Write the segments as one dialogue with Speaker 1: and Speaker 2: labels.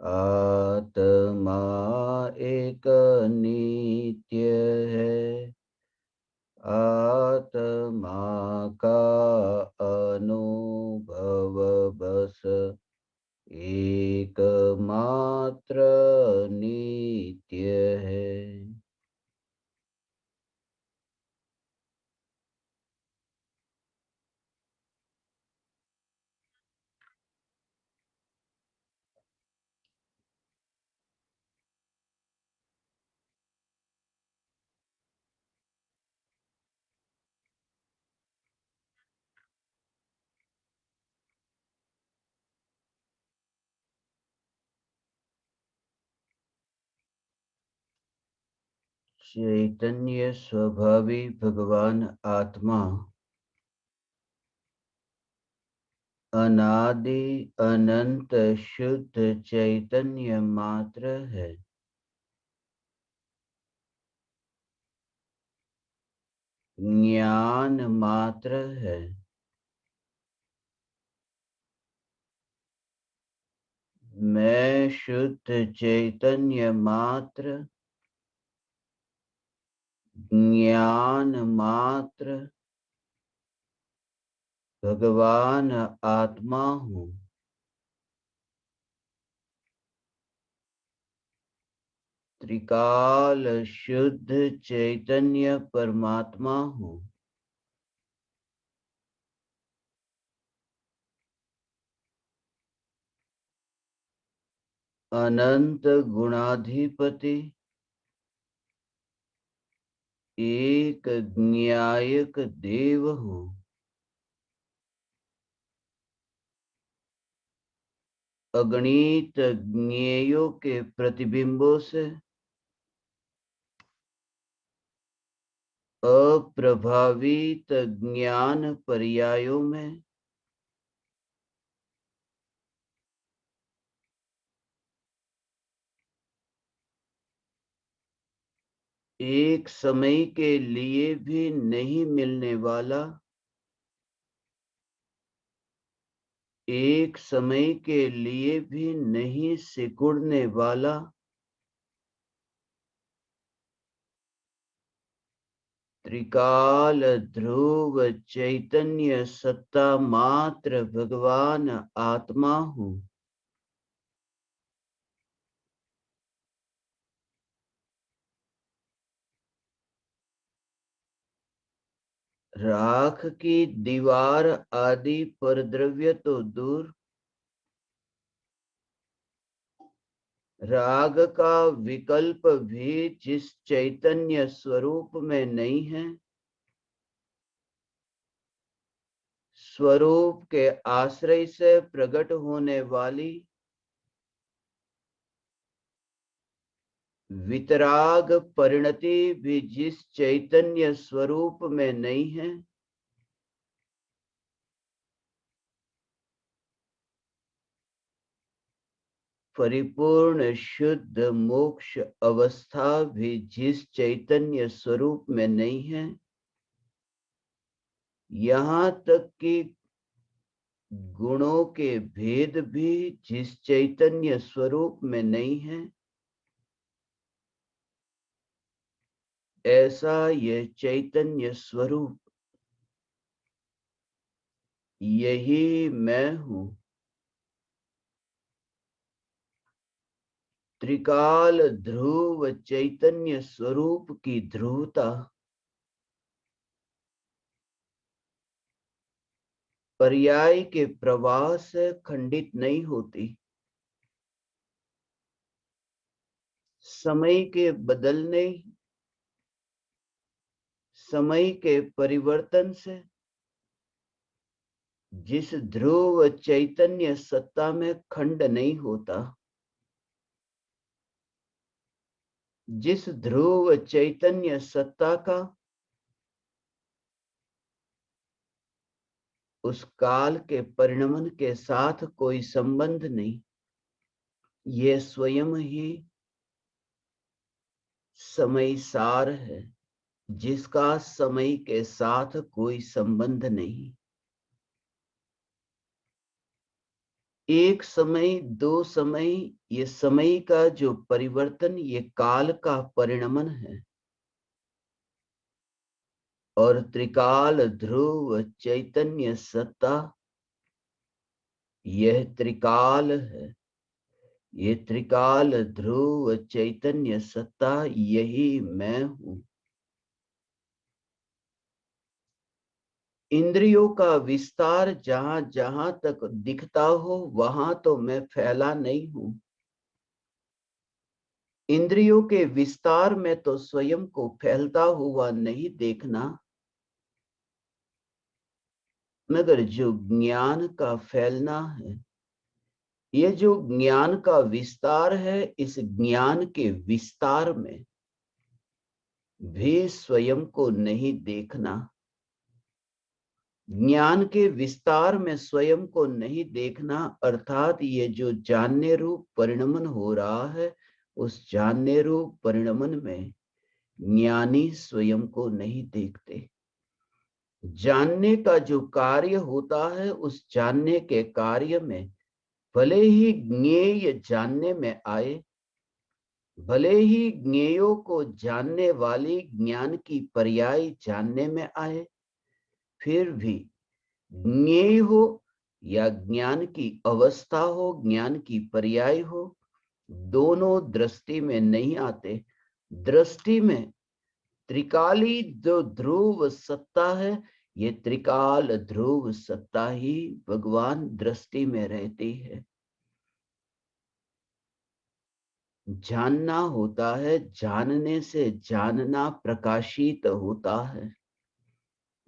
Speaker 1: आत्मा एक नित्य है, आत्मा का अनुभव बस एकमात्र नित्य है। चैतन्य स्वभावी भगवान आत्मा अनादि अनंत शुद्ध चैतन्य मात्र है। ज्ञान मात्र है। मैं शुद्ध चैतन्य मात्र, ज्ञान मात्र भगवान आत्मा हूँ। त्रिकाल शुद्ध चैतन्य परमात्मा हूँ। अनंत गुणाधिपति, एक न्यायक देव हूँ। अगणित ज्ञेयों के प्रतिबिंबों से अप्रभावित ज्ञान पर्यायों में एक समय के लिए भी नहीं मिलने वाला, एक समय के लिए भी नहीं सिकुड़ने वाला, त्रिकाल ध्रुव चैतन्य सत्ता मात्र भगवान आत्मा हूँ। राख की दीवार आदि परद्रव्य तो दूर, राग का विकल्प भी जिस चैतन्य स्वरूप में नहीं है, स्वरूप के आश्रय से प्रकट होने वाली वितराग परिणति भी जिस चैतन्य स्वरूप में नहीं है, परिपूर्ण शुद्ध मोक्ष अवस्था भी जिस चैतन्य स्वरूप में नहीं है, यहाँ तक कि गुणों के भेद भी जिस चैतन्य स्वरूप में नहीं है, ऐसा यह चैतन्य स्वरूप, यही मैं हूँ। त्रिकाल ध्रुव चैतन्य स्वरूप की ध्रुवता पर्याय के प्रवाह से खंडित नहीं होती। समय के बदलने, समय के परिवर्तन से जिस ध्रुव चैतन्य सत्ता में खंड नहीं होता, जिस ध्रुव चैतन्य सत्ता का उस काल के परिणमन के साथ कोई संबंध नहीं, ये स्वयं ही समय सार है, जिसका समय के साथ कोई संबंध नहीं। एक समय, दो समय, ये समय का जो परिवर्तन, ये काल का परिणमन है। और त्रिकाल ध्रुव चैतन्य सत्ता, यह त्रिकाल है। ये त्रिकाल ध्रुव चैतन्य सत्ता, यही मैं हूं। इंद्रियों का विस्तार जहां जहां तक दिखता हो, वहां तो मैं फैला नहीं हूं। इंद्रियों के विस्तार में तो स्वयं को फैलता हुआ नहीं देखना, मगर जो ज्ञान का फैलना है, ये जो ज्ञान का विस्तार है, इस ज्ञान के विस्तार में भी स्वयं को नहीं देखना। ज्ञान के विस्तार में स्वयं को नहीं देखना, अर्थात ये जो जानने रूप परिणमन हो रहा है, उस जानने रूप परिणमन में ज्ञानी स्वयं को नहीं देखते। जानने का जो कार्य होता है, उस जानने के कार्य में भले ही ज्ञेय जानने में आए, भले ही ज्ञेयों को जानने वाली ज्ञान की पर्याय जानने में आए, फिर भी ज्ञेय हो या ज्ञान की अवस्था हो, ज्ञान की पर्याय हो, दोनों दृष्टि में नहीं आते। दृष्टि में त्रिकाली जो ध्रुव सत्ता है, ये त्रिकाल ध्रुव सत्ता ही भगवान दृष्टि में रहती है। जानना होता है, जानने से जानना प्रकाशित होता है।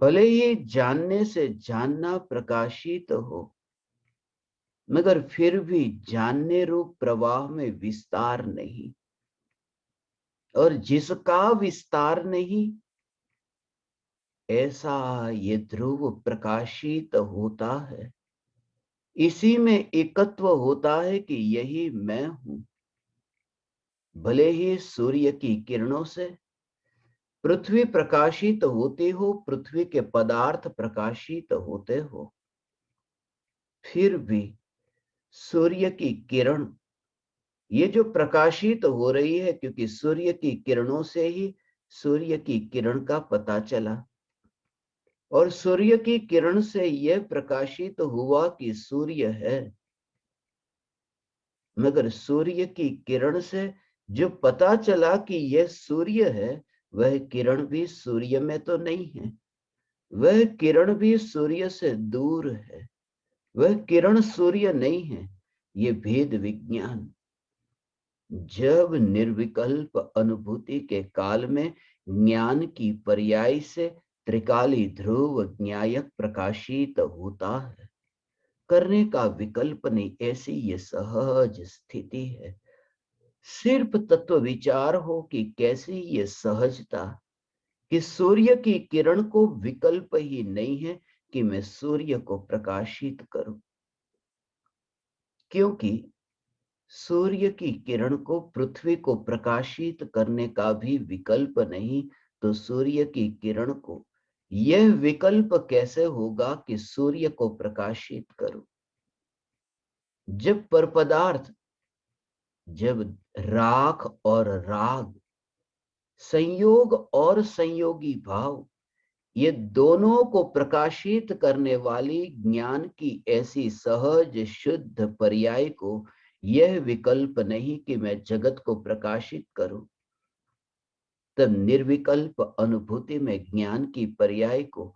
Speaker 1: भले ही जानने से जानना प्रकाशित हो, मगर फिर भी जानने रूप प्रवाह में विस्तार नहीं। और जिसका विस्तार नहीं, ऐसा ये ध्रुव प्रकाशित होता है। इसी में एकत्व होता है कि यही मैं हूं। भले ही सूर्य की किरणों से पृथ्वी प्रकाशित होती हो, पृथ्वी के पदार्थ प्रकाशित होते हो, फिर भी सूर्य की किरण ये जो प्रकाशित हो रही है, क्योंकि सूर्य की किरणों से ही सूर्य की किरण का पता चला, और सूर्य की किरण से यह प्रकाशित हुआ कि सूर्य है। मगर सूर्य की किरण से जो पता चला कि यह सूर्य है, वह किरण भी सूर्य में तो नहीं है, वह किरण भी सूर्य से दूर है, वह किरण सूर्य नहीं है। ये भेद विज्ञान जब निर्विकल्प अनुभूति के काल में ज्ञान की पर्याय से त्रिकाली ध्रुव ज्ञायक प्रकाशित होता है, करने का विकल्प नहीं, ऐसी ये सहज स्थिति है। सिर्फ तत्व विचार हो कि कैसी ये सहजता कि सूर्य की किरण को विकल्प ही नहीं है कि मैं सूर्य को प्रकाशित करूं, क्योंकि सूर्य की किरण को पृथ्वी को प्रकाशित करने का भी विकल्प नहीं, तो सूर्य की किरण को यह विकल्प कैसे होगा कि सूर्य को प्रकाशित करूं। जब पर पदार्थ, जब राख और राग, संयोग और संयोगी भाव, ये दोनों को प्रकाशित करने वाली ज्ञान की ऐसी सहज शुद्ध पर्याय को यह विकल्प नहीं कि मैं जगत को प्रकाशित करूं, तब निर्विकल्प अनुभूति में ज्ञान की पर्याय को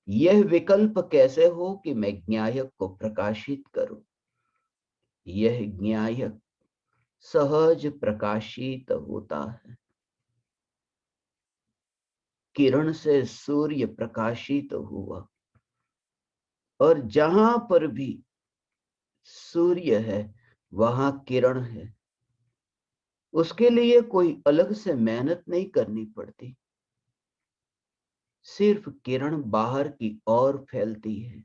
Speaker 1: यह विकल्प कैसे हो कि मैं ज्ञायक को प्रकाशित करूं। यह ज्ञायक सहज प्रकाशित होता है। किरण से सूर्य प्रकाशित हुआ, और जहां पर भी सूर्य है वहां किरण है। उसके लिए कोई अलग से मेहनत नहीं करनी पड़ती, सिर्फ किरण बाहर की ओर फैलती है।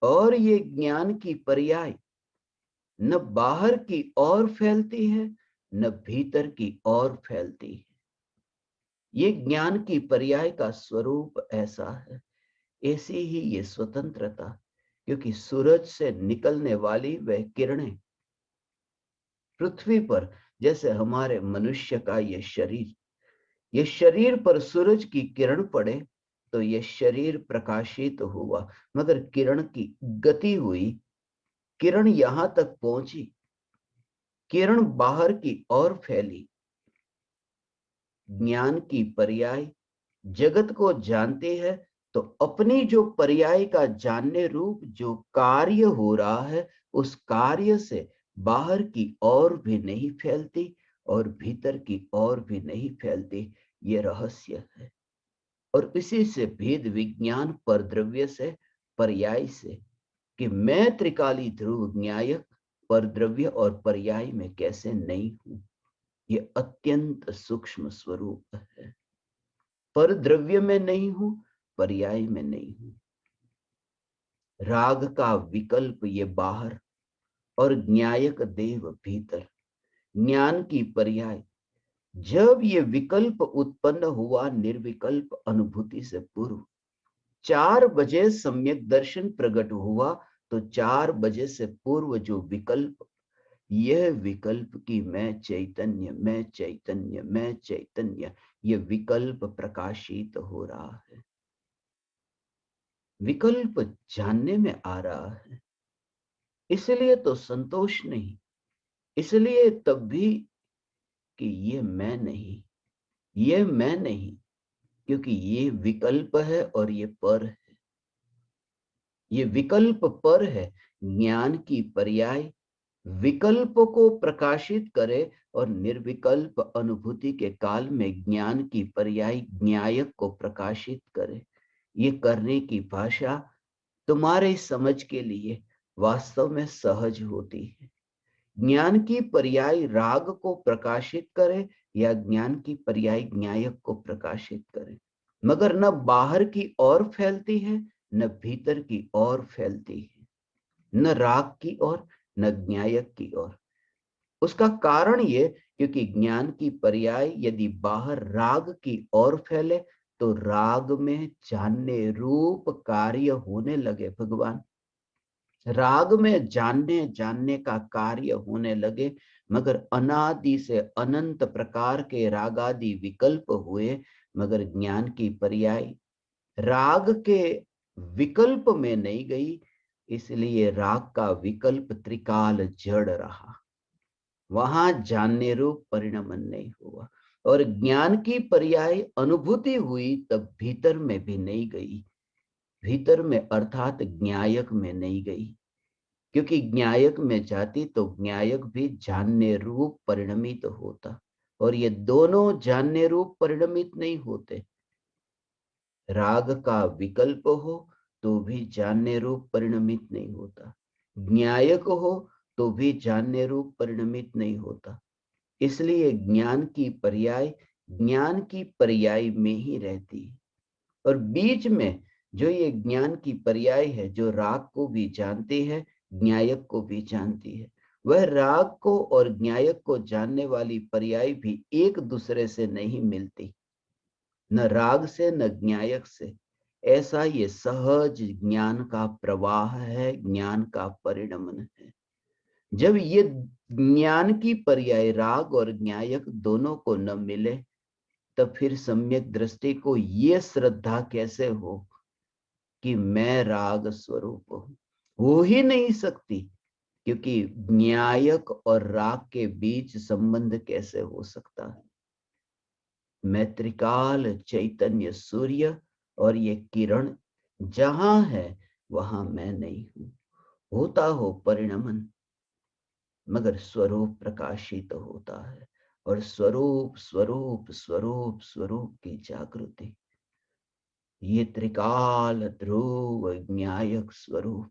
Speaker 1: और ये ज्ञान की पर्याय न बाहर की ओर फैलती है, न भीतर की ओर फैलती है। ये ज्ञान की पर्याय का स्वरूप ऐसा है। ऐसी ही ये स्वतंत्रता, क्योंकि सूरज से निकलने वाली वह किरणें पृथ्वी पर, जैसे हमारे मनुष्य का ये शरीर पर सूरज की किरण पड़े तो ये शरीर प्रकाशित हुआ, मगर किरण की गति हुई, किरण यहां तक पहुंची, किरण बाहर की ओर फैली। ज्ञान की पर्याय जगत को जानती है, तो अपनी जो पर्याय का जानने रूप जो कार्य हो रहा है, उस कार्य से बाहर की ओर भी नहीं फैलती और भीतर की ओर भी नहीं फैलती। ये रहस्य है। और इसी से भेद विज्ञान पर द्रव्य से, पर्याय से, कि मैं त्रिकाली ध्रुव न्यायक पर द्रव्य और पर्याय में कैसे नहीं हूं। ये अत्यंत सूक्ष्म स्वरूप है। पर द्रव्य में नहीं हूं, पर्याय में नहीं हूं। राग का विकल्प ये बाहर और न्यायक देव भीतर। ज्ञान की पर्याय जब ये विकल्प उत्पन्न हुआ निर्विकल्प अनुभूति से पूर्व, 4 बजे सम्यक दर्शन प्रकट हुआ, तो 4 बजे से पूर्व जो विकल्प, यह विकल्प की मैं चैतन्य, मैं चैतन्य, मैं चैतन्य, यह विकल्प प्रकाशित हो रहा है। विकल्प जानने में आ रहा है, इसलिए तो संतोष नहीं, इसलिए तब भी कि ये मैं नहीं, ये मैं नहीं, क्योंकि ये विकल्प है और ये पर है। ये विकल्प पर है। ज्ञान की पर्याय विकल्प को प्रकाशित करे और निर्विकल्प अनुभूति के काल में ज्ञान की पर्याय न्यायक को प्रकाशित करे। ये करने की भाषा तुम्हारे समझ के लिए वास्तव में सहज होती है। ज्ञान की पर्याय राग को प्रकाशित करे या ज्ञान की पर्याय न्यायक को प्रकाशित करे, मगर न बाहर की ओर फैलती है, न भीतर की ओर फैलती है, न राग की ओर न न्यायक की ओर। उसका कारण ये, क्योंकि ज्ञान की पर्याय यदि बाहर राग की ओर फैले तो राग में जानने रूप कार्य होने लगे। भगवान, राग में जानने जानने का कार्य होने लगे, मगर अनादि से अनंत प्रकार के रागादि विकल्प हुए, मगर ज्ञान की पर्याय राग के विकल्प में नहीं गई, इसलिए राग का विकल्प त्रिकाल जड़ रहा, वहां जानने रूप परिणमन नहीं हुआ। और ज्ञान की पर्याय अनुभूति हुई तब भीतर में भी नहीं गई, भीतर में अर्थात ज्ञायक में नहीं गई, क्योंकि ज्ञायक में जाती तो ज्ञायक भी जानने रूप परिणमित होता, और ये दोनों जानने रूप परिणमित नहीं होते। राग का विकल्प हो तो भी जानने रूप परिणमित नहीं होता, न्यायक हो तो भी जानने रूप परिणमित नहीं होता। इसलिए ज्ञान की पर्याय में ही रहती है। और बीच में जो ये ज्ञान की पर्याय है, जो राग को भी जानती है, न्यायक को भी जानती है, वह राग को और न्यायक को जानने वाली पर्याय भी एक दूसरे से नहीं मिलती, न राग से न न्यायक से। ऐसा ये सहज ज्ञान का प्रवाह है, ज्ञान का परिणमन है। जब ये ज्ञान की पर्याय राग और न्यायक दोनों को न मिले, तब फिर सम्यक दृष्टि को ये श्रद्धा कैसे हो कि मैं राग स्वरूप हूं। हो ही नहीं सकती, क्योंकि न्यायक और राग के बीच संबंध कैसे हो सकता है। मैं त्रिकाल चैतन्य सूर्य, और ये किरण जहां है वहां मैं नहीं हूं। होता हो परिणमन, मगर स्वरूप प्रकाशित होता है, और स्वरूप स्वरूप स्वरूप स्वरूप की जागृति, ये त्रिकाल ध्रुव न्यायक स्वरूप,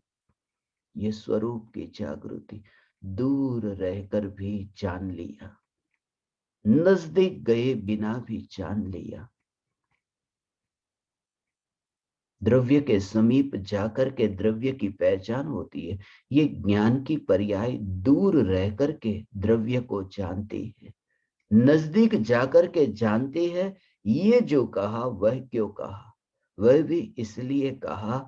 Speaker 1: ये स्वरूप की जागृति दूर रहकर भी जान लिया, नजदीक गए बिना भी जान लिया। द्रव्य के समीप जाकर के द्रव्य की पहचान होती है। ये ज्ञान की पर्याय दूर रह करके द्रव्य को जानती है, नजदीक जाकर के जानती है। ये जो कहा वह क्यों कहा, वह भी इसलिए कहा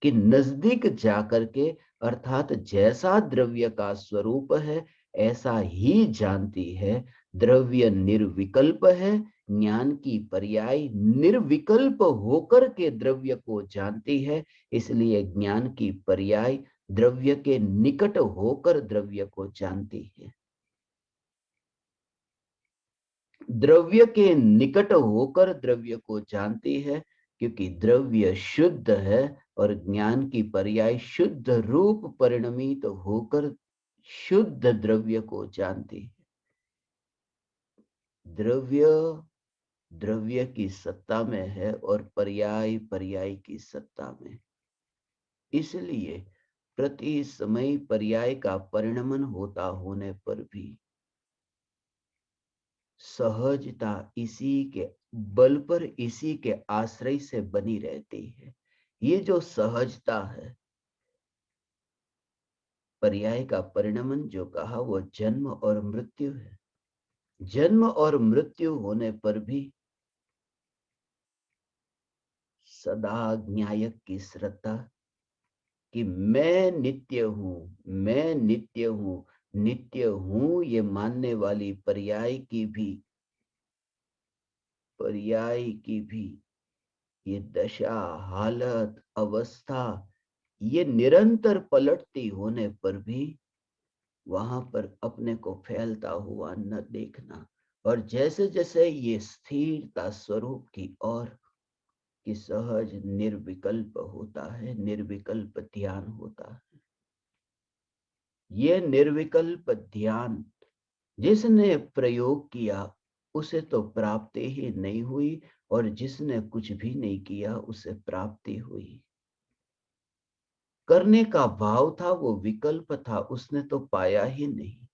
Speaker 1: कि नजदीक जाकर के, अर्थात जैसा द्रव्य का स्वरूप है ऐसा ही जानती है। द्रव्य निर्विकल्प है, ज्ञान की पर्याय निर्विकल्प होकर के द्रव्य को जानती है, इसलिए ज्ञान की पर्याय द्रव्य के निकट होकर द्रव्य को जानती है। द्रव्य के निकट होकर द्रव्य को जानती है, क्योंकि द्रव्य शुद्ध है और ज्ञान की पर्याय शुद्ध रूप परिणमित होकर शुद्ध द्रव्य को जानती है। द्रव्य द्रव्य की सत्ता में है और पर्याय पर्याय की सत्ता में, इसलिए प्रति समय पर्याय का परिणमन होता होने पर भी सहजता इसी के बल पर, इसी के आश्रय से बनी रहती है। ये जो सहजता है, पर्याय का परिणमन जो कहा वो जन्म और मृत्यु है। जन्म और मृत्यु होने पर भी सदा ज्ञायक की श्रद्धा कि मैं नित्य हूं, मैं नित्य हूं, नित्य हूं, ये मानने वाली पर्याय की भी ये दशा, हालत, अवस्था, ये निरंतर पलटती होने पर भी वहां पर अपने को फैलता हुआ न देखना। और जैसे जैसे ये स्थिरता स्वरूप की ओर कि सहज निर्विकल्प होता है, निर्विकल्प ध्यान होता है। ये निर्विकल्प ध्यान जिसने प्रयोग किया उसे तो प्राप्ति ही नहीं हुई, और जिसने कुछ भी नहीं किया उसे प्राप्ति हुई। करने का भाव था, वो विकल्प था, उसने तो पाया ही नहीं।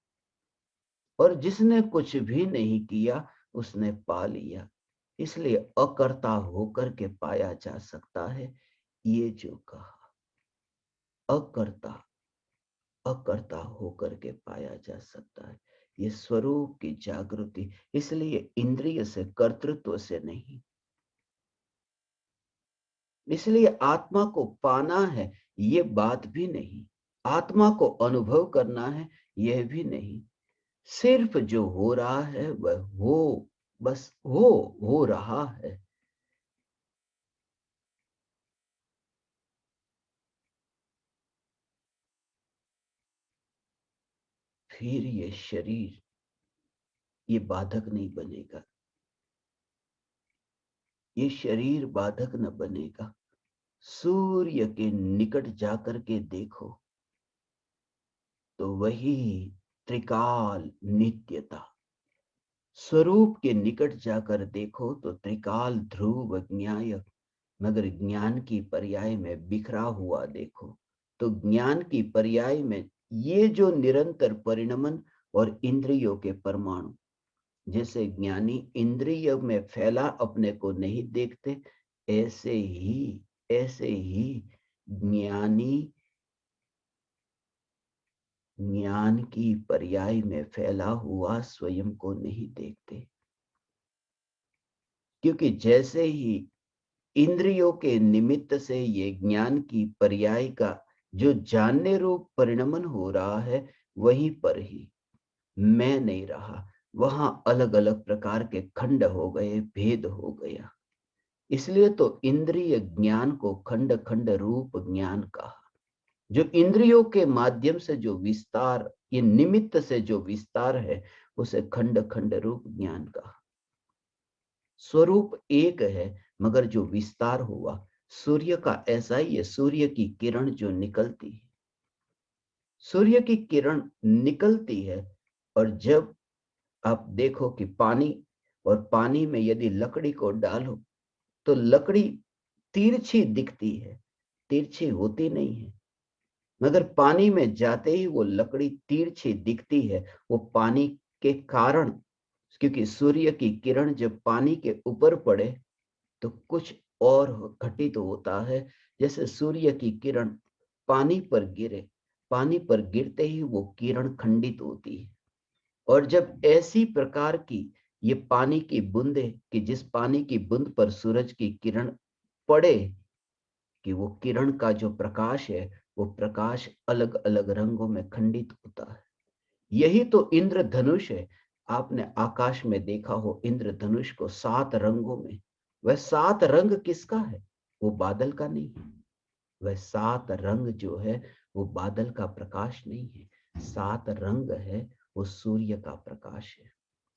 Speaker 1: और जिसने कुछ भी नहीं किया उसने पा लिया। इसलिए अकर्ता होकर के पाया जा सकता है। ये जो कहा, अकर्ता अकर्ता होकर के पाया जा सकता है, ये स्वरूप की जागृति। इसलिए इंद्रिय से, कर्तृत्व से नहीं। इसलिए आत्मा को पाना है ये बात भी नहीं, आत्मा को अनुभव करना है यह भी नहीं। सिर्फ जो हो रहा है वह हो, बस हो रहा है। फिर ये शरीर ये बाधक नहीं बनेगा, ये शरीर बाधक न बनेगा। सूर्य के निकट जाकर के देखो तो वही त्रिकाल नित्यता, स्वरूप के निकट जाकर देखो तो त्रिकाल ध्रुव ज्ञायक, मगर ज्ञान की पर्याय में बिखरा हुआ देखो तो ज्ञान की पर्याय में ये जो निरंतर परिणमन और इंद्रियों के परमाणु, जैसे ज्ञानी इंद्रिय में फैला अपने को नहीं देखते, ऐसे ही ज्ञानी ज्ञान की पर्याय में फैला हुआ स्वयं को नहीं देखते। क्योंकि जैसे ही इंद्रियों के निमित्त से ये ज्ञान की पर्याय का जो जानने रूप परिणमन हो रहा है, वहीं पर ही मैं नहीं रहा, वहां अलग अलग प्रकार के खंड हो गए, भेद हो गया। इसलिए तो इंद्रिय ज्ञान को खंड खंड रूप ज्ञान कहा। जो इंद्रियों के माध्यम से जो विस्तार, ये निमित्त से जो विस्तार है, उसे खंड खंड रूप ज्ञान कहा। स्वरूप एक है मगर जो विस्तार हुआ, सूर्य का ऐसा ही है। सूर्य की किरण जो निकलती है, सूर्य की किरण निकलती है, और जब आप देखो कि पानी, और पानी में यदि लकड़ी को डालो तो लकड़ी तिरछी दिखती है, तिरछी होती नहीं है। मगर पानी में जाते ही वो लकड़ी तिरछी दिखती है, वो पानी के कारण। क्योंकि सूर्य की किरण जब पानी के ऊपर पड़े तो कुछ और घटित होता है। जैसे सूर्य की किरण पानी पर गिरे, पानी पर गिरते ही वो किरण खंडित होती है। और जब ऐसी प्रकार की ये पानी की बूंदे, कि जिस पानी की बूंद पर सूरज की किरण पड़े कि वो किरण का जो प्रकाश है वो प्रकाश अलग अलग रंगों में खंडित होता है। यही तो इंद्रधनुष है। आपने आकाश में देखा हो इंद्रधनुष को 7 रंगों में। वह 7 रंग किसका है? वो बादल का नहीं है। वह 7 रंग जो है वो बादल का प्रकाश नहीं है। 7 रंग है वो सूर्य का प्रकाश है।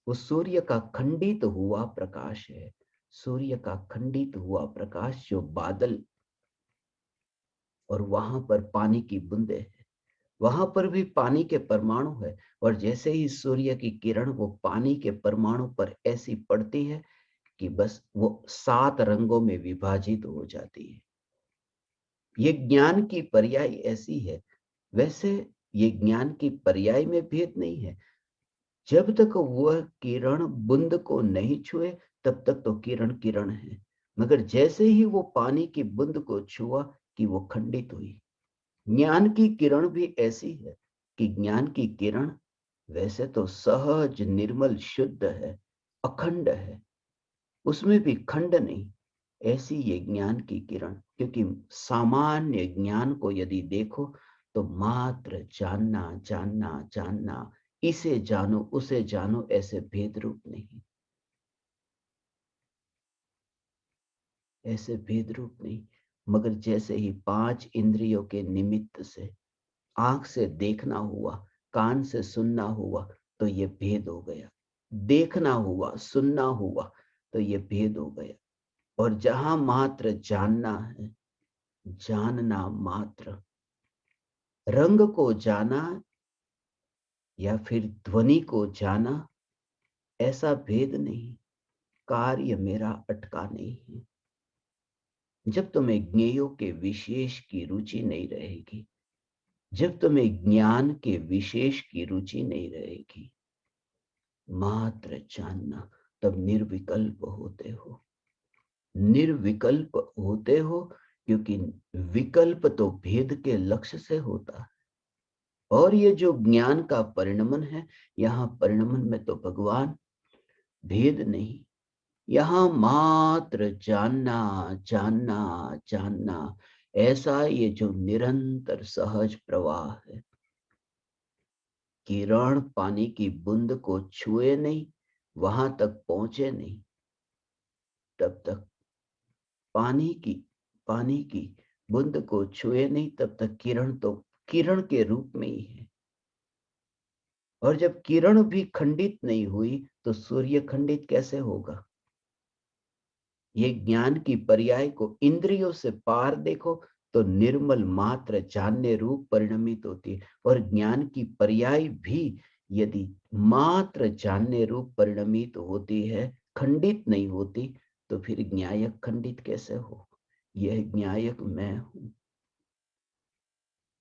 Speaker 1: वो सूर्य का खंडित हुआ प्रकाश है। सूर्य का खंडित हुआ प्रकाश जो बादल, और वहां पर पानी की बूंदे है, वहां पर भी पानी के परमाणु है। और जैसे ही सूर्य की किरण वो पानी के परमाणु पर ऐसी पड़ती है कि बस वो 7 रंगों में विभाजित हो जाती है। ये ज्ञान की पर्याय ऐसी है। वैसे ये ज्ञान की पर्याय में भेद नहीं है। जब तक वह किरण बूंद को नहीं छुए तब तक तो किरण किरण है, मगर जैसे ही वो पानी की बूंद को छुआ कि वो खंडित हुई। ज्ञान की किरण भी ऐसी है कि ज्ञान की किरण वैसे तो सहज निर्मल शुद्ध है, अखंड है, उसमें भी खंड नहीं। ऐसी ये ज्ञान की किरण, क्योंकि सामान्य ज्ञान को यदि देखो तो मात्र जानना जानना जानना, इसे जानो उसे जानो, ऐसे भेद रूप नहीं, ऐसे भेद रूप नहीं। मगर जैसे ही 5 इंद्रियों के निमित्त से आंख से देखना हुआ, कान से सुनना हुआ, तो ये भेद हो गया। देखना हुआ, सुनना हुआ, तो ये भेद हो गया। और जहां मात्र जानना है, जानना मात्र, रंग को जाना या फिर ध्वनि को जाना, ऐसा भेद नहीं। कार्य मेरा अटका नहीं है। जब तुम्हें ज्ञेयों के विशेष की रुचि नहीं रहेगी, जब तुम्हें ज्ञान के विशेष की रुचि नहीं रहेगी, मात्र जानना, तब निर्विकल्प होते हो। निर्विकल्प होते हो क्योंकि विकल्प तो भेद के लक्ष्य से होता है। और ये जो ज्ञान का परिणमन है, यहाँ परिणमन में तो भगवान, भेद नहीं। यहाँ मात्र जानना जानना जानना, ऐसा ये जो निरंतर सहज प्रवाह है। किरण पानी की बूंद को छुए नहीं, वहां तक पहुंचे नहीं, तब तक पानी की बूंद को छुए नहीं, तब तक किरण तो किरण के रूप में ही है। और जब किरण भी खंडित नहीं हुई तो सूर्य खंडित कैसे होगा? ये ज्ञान की पर्याय को इंद्रियों से पार देखो तो निर्मल मात्र जानने रूप परिणमित होती है। और ज्ञान की पर्याय भी यदि मात्र जानने रूप परिणमित होती है, खंडित नहीं होती, तो फिर ज्ञायक खंडित कैसे हो? यह ज्ञायक मैं हूं।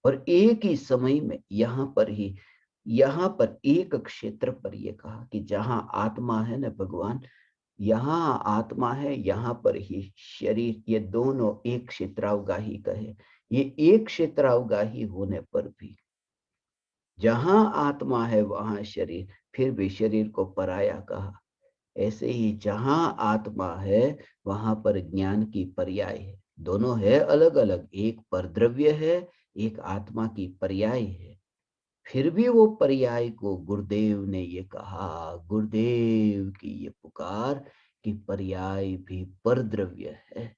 Speaker 1: और एक ही समय में यहां पर एक क्षेत्र पर यह कहा कि जहां आत्मा है ना भगवान, यहाँ आत्मा है, यहाँ पर ही शरीर, ये दोनों एक क्षेत्रावगाही कहे। ये एक क्षेत्रावगाही होने पर भी जहां आत्मा है वहां शरीर, फिर भी शरीर को पराया कहा। ऐसे ही जहां आत्मा है वहां पर ज्ञान की पर्याय है। दोनों है अलग अलग, एक परद्रव्य है, एक आत्मा की पर्याय है। फिर भी वो पर्याय को गुरुदेव ने ये कहा, गुरुदेव की ये पुकार कि पर्याय भी परद्रव्य है,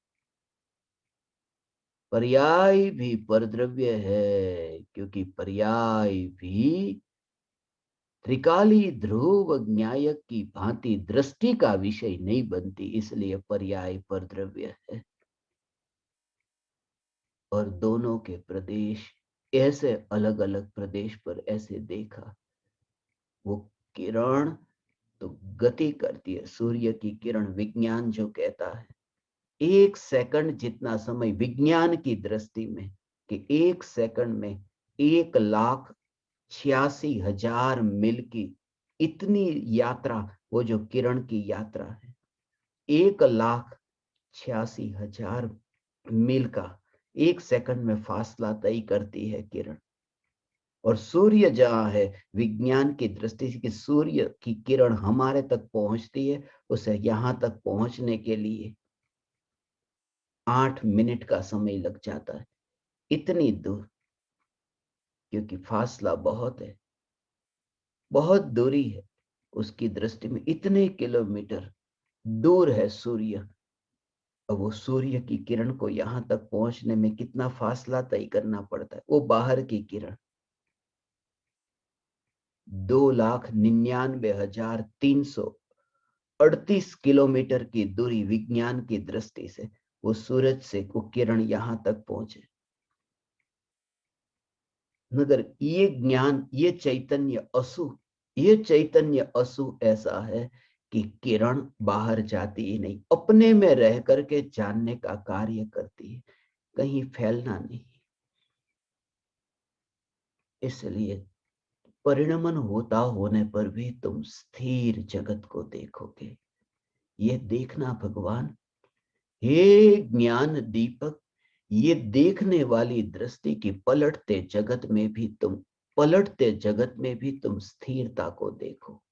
Speaker 1: पर्याय भी परद्रव्य है, क्योंकि पर्याय भी त्रिकाली ध्रुव न्यायक की भांति दृष्टि का विषय नहीं बनती, इसलिए पर्याय परद्रव्य है। और दोनों के प्रदेश ऐसे अलग अलग प्रदेश पर ऐसे देखा। वो किरण तो गति करती है, सूर्य की किरण, विज्ञान जो कहता है 1 सेकंड जितना समय विज्ञान की दृष्टि में, कि 1 सेकंड में 1,86,000 मील की इतनी यात्रा, वो जो किरण की यात्रा है 1,86,000 मील का 1 सेकंड में फासला तय करती है किरण। और सूर्य जहां है, विज्ञान की दृष्टि से कि सूर्य की किरण हमारे तक पहुंचती है, उसे यहां तक पहुंचने के लिए 8 मिनट का समय लग जाता है, इतनी दूर, क्योंकि फासला बहुत है, बहुत दूरी है। उसकी दृष्टि में इतने किलोमीटर दूर है सूर्य। अब वो सूर्य की किरण को यहां तक पहुंचने में कितना फासला तय करना पड़ता है। वो बाहर की किरण 2,99,338 किलोमीटर की दूरी विज्ञान की दृष्टि से वो सूरज से वो किरण यहां तक पहुंचे। मगर ये ज्ञान, ये चैतन्य असु ऐसा है कि किरण बाहर जाती ही नहीं, अपने में रह करके जानने का कार्य करती है, कहीं फैलना नहीं। इसलिए परिणमन होता होने पर भी तुम स्थिर जगत को देखोगे। ये देखना भगवान, हे ज्ञान दीपक, ये देखने वाली दृष्टि की पलटते जगत में भी तुम स्थिरता को देखो,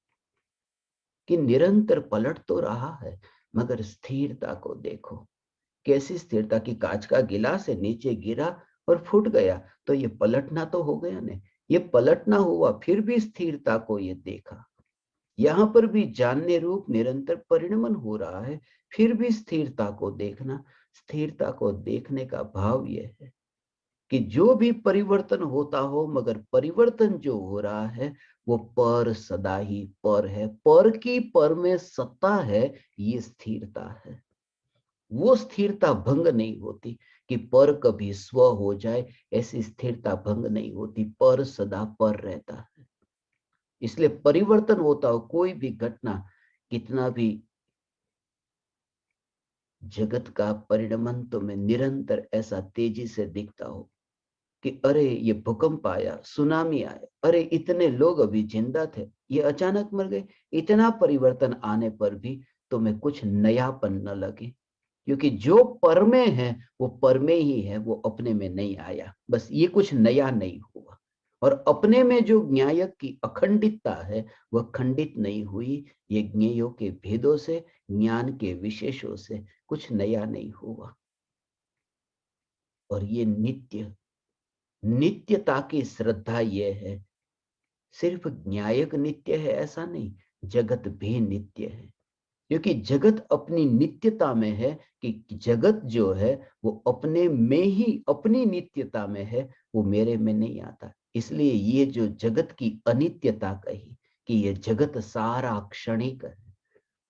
Speaker 1: कि निरंतर पलट तो रहा है, मगर स्थिरता को देखो। कैसी स्थिरता? की कांच का गिलास है, नीचे गिरा और फूट गया, तो ये पलटना तो हो गया ना। ये पलटना हुआ, फिर भी स्थिरता को ये देखा। यहां पर भी जानने रूप निरंतर परिणमन हो रहा है, फिर भी स्थिरता को देखना। स्थिरता को देखने का भाव यह है कि जो भी परिवर्तन होता हो, मगर परिवर्तन जो हो रहा है वो पर सदा ही पर है, पर की पर में सत्ता है, ये स्थिरता है। वो स्थिरता भंग नहीं होती कि पर कभी स्व हो जाए, ऐसी स्थिरता भंग नहीं होती, पर सदा पर रहता है। इसलिए परिवर्तन होता हो, कोई भी घटना, कितना भी जगत का परिणमन तुम्हें निरंतर ऐसा तेजी से दिखता हो कि अरे ये भूकंप आया, सुनामी आया, अरे इतने लोग अभी जिंदा थे, ये अचानक मर गए, इतना परिवर्तन आने पर भी तुम्हें कुछ नयापन न लगे, क्योंकि जो पर में है वो पर में ही है, वो अपने में नहीं आया, बस ये कुछ नया नहीं हुआ। और अपने में जो ज्ञायक की अखंडितता है वह खंडित नहीं हुई, ये ज्ञेयों के भेदों से, ज्ञान के विशेषों से कुछ नया नहीं हुआ। और ये नित्यता की श्रद्धा यह है, सिर्फ न्यायिक नित्य है ऐसा नहीं, जगत भी नित्य है, क्योंकि जगत अपनी नित्यता में है, कि जगत जो है वो अपने में ही अपनी नित्यता में है, वो मेरे में नहीं आता। इसलिए ये जो जगत की अनित्यता कही कि ये जगत सारा क्षणिक है,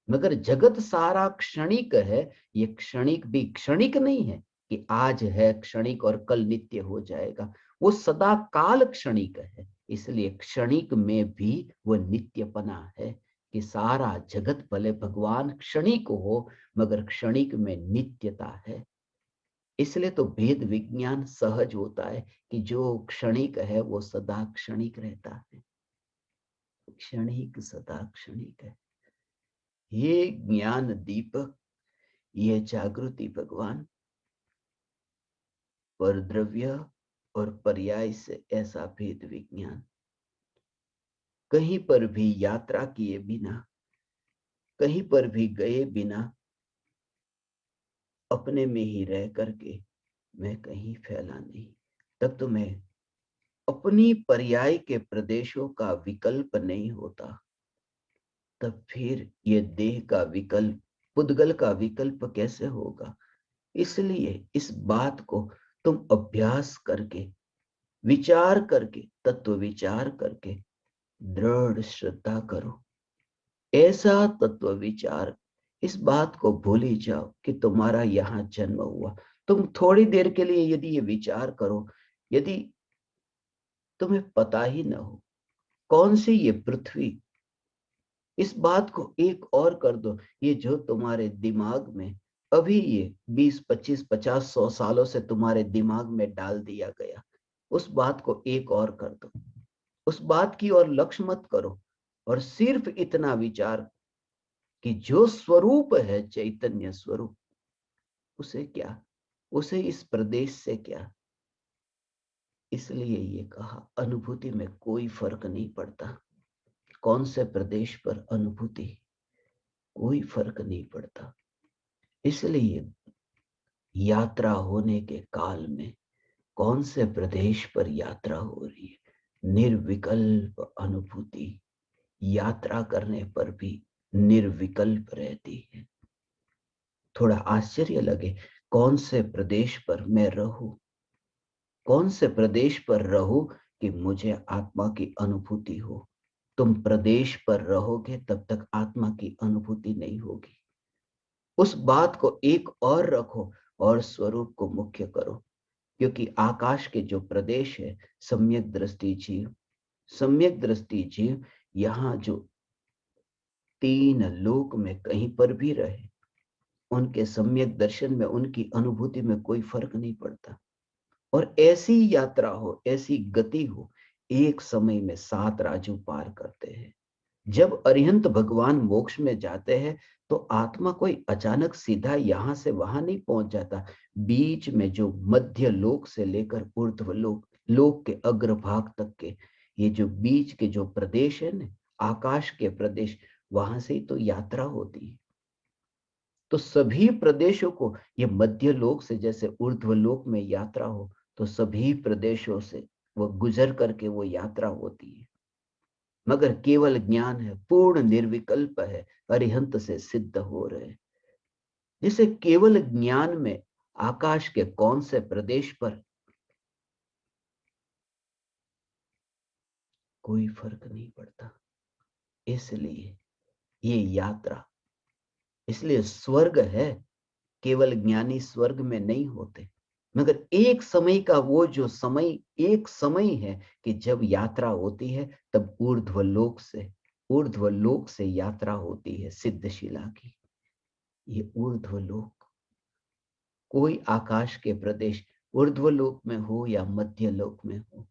Speaker 1: मगर जगत सारा क्षणिक है, ये क्षणिक भी क्षणिक नहीं है कि आज है क्षणिक और कल नित्य हो जाएगा, वो सदा काल क्षणिक है। इसलिए क्षणिक में भी वो नित्यपना है, कि सारा जगत भले भगवान क्षणिक हो, मगर क्षणिक में नित्यता है। इसलिए तो भेद विज्ञान सहज होता है कि जो क्षणिक है वो सदा क्षणिक रहता है, क्षणिक सदा क्षणिक है। ये ज्ञान दीपक, ये जागृति भगवान, पर द्रव्य और पर्याय से ऐसा भेद विज्ञान, कहीं पर भी यात्रा किए बिना, कहीं पर भी गए बिना, अपने में ही रह करके मैं कहीं फैला नहीं, तब तो मैं अपनी पर्याय के प्रदेशों का विकल्प नहीं होता। तब फिर ये देह का विकल्प, पुद्गल का विकल्प कैसे होगा? इसलिए इस बात को तुम अभ्यास करके, विचार करके, तत्व विचार करके दृढ़ श्रद्धा करो। ऐसा तत्व विचार, इस बात को भूल ही जाओ कि तुम्हारा यहां जन्म हुआ। तुम थोड़ी देर के लिए यदि ये विचार करो, यदि तुम्हें पता ही न हो कौन सी ये पृथ्वी, इस बात को एक और कर दो, ये जो तुम्हारे दिमाग में अभी ये 20, 25, 50, 100 सालों से तुम्हारे दिमाग में डाल दिया गया, उस बात को एक और कर दो। उस बात की और लक्ष्य मत करो, और सिर्फ इतना विचार कि जो स्वरूप है चैतन्य स्वरूप, उसे क्या, उसे इस प्रदेश से क्या। इसलिए ये कहा, अनुभूति में कोई फर्क नहीं पड़ता, कौन से प्रदेश पर अनुभूति, कोई फर्क नहीं पड़ता। इसलिए यात्रा होने के काल में कौन से प्रदेश पर यात्रा हो रही है? निर्विकल्प अनुभूति यात्रा करने पर भी निर्विकल्प रहती है। थोड़ा आश्चर्य लगे, कौन से प्रदेश पर मैं रहूं, कौन से प्रदेश पर रहूं कि मुझे आत्मा की अनुभूति हो। तुम प्रदेश पर रहोगे तब तक आत्मा की अनुभूति नहीं होगी। उस बात को एक और रखो और स्वरूप को मुख्य करो, क्योंकि आकाश के जो प्रदेश है, सम्यक दृष्टि जीव, सम्यक दृष्टि जीव यहाँ जो तीन लोक में कहीं पर भी रहे, उनके सम्यक दर्शन में, उनकी अनुभूति में कोई फर्क नहीं पड़ता। और ऐसी यात्रा हो, ऐसी गति हो, एक समय में 7 राजू पार करते हैं। जब अरिहंत भगवान मोक्ष में जाते हैं तो आत्मा कोई अचानक सीधा यहां से वहां नहीं पहुंच जाता। बीच में जो मध्य लोक से लेकर ऊर्ध्व लोक, लोक के अग्रभाग तक के ये जो बीच के जो प्रदेश है ना, आकाश के प्रदेश, वहां से ही तो यात्रा होती है। तो सभी प्रदेशों को, ये मध्य लोक से जैसे ऊर्ध्व लोक में यात्रा हो, तो सभी प्रदेशों से वो गुजर करके वो यात्रा होती है। मगर केवल ज्ञान है, पूर्ण निर्विकल्प है, अरिहंत से सिद्ध हो रहे। जिसे केवल ज्ञान में आकाश के कौन से प्रदेश पर कोई फर्क नहीं पड़ता। इसलिए ये यात्रा, इसलिए स्वर्ग है, केवल ज्ञानी स्वर्ग में नहीं होते। मगर एक समय का वो जो समय, एक समय है कि जब यात्रा होती है, तब ऊर्ध्व लोक से यात्रा होती है सिद्धशिला की। ये ऊर्ध्व लोक, कोई आकाश के प्रदेश ऊर्ध्व लोक में हो या मध्य लोक में हो,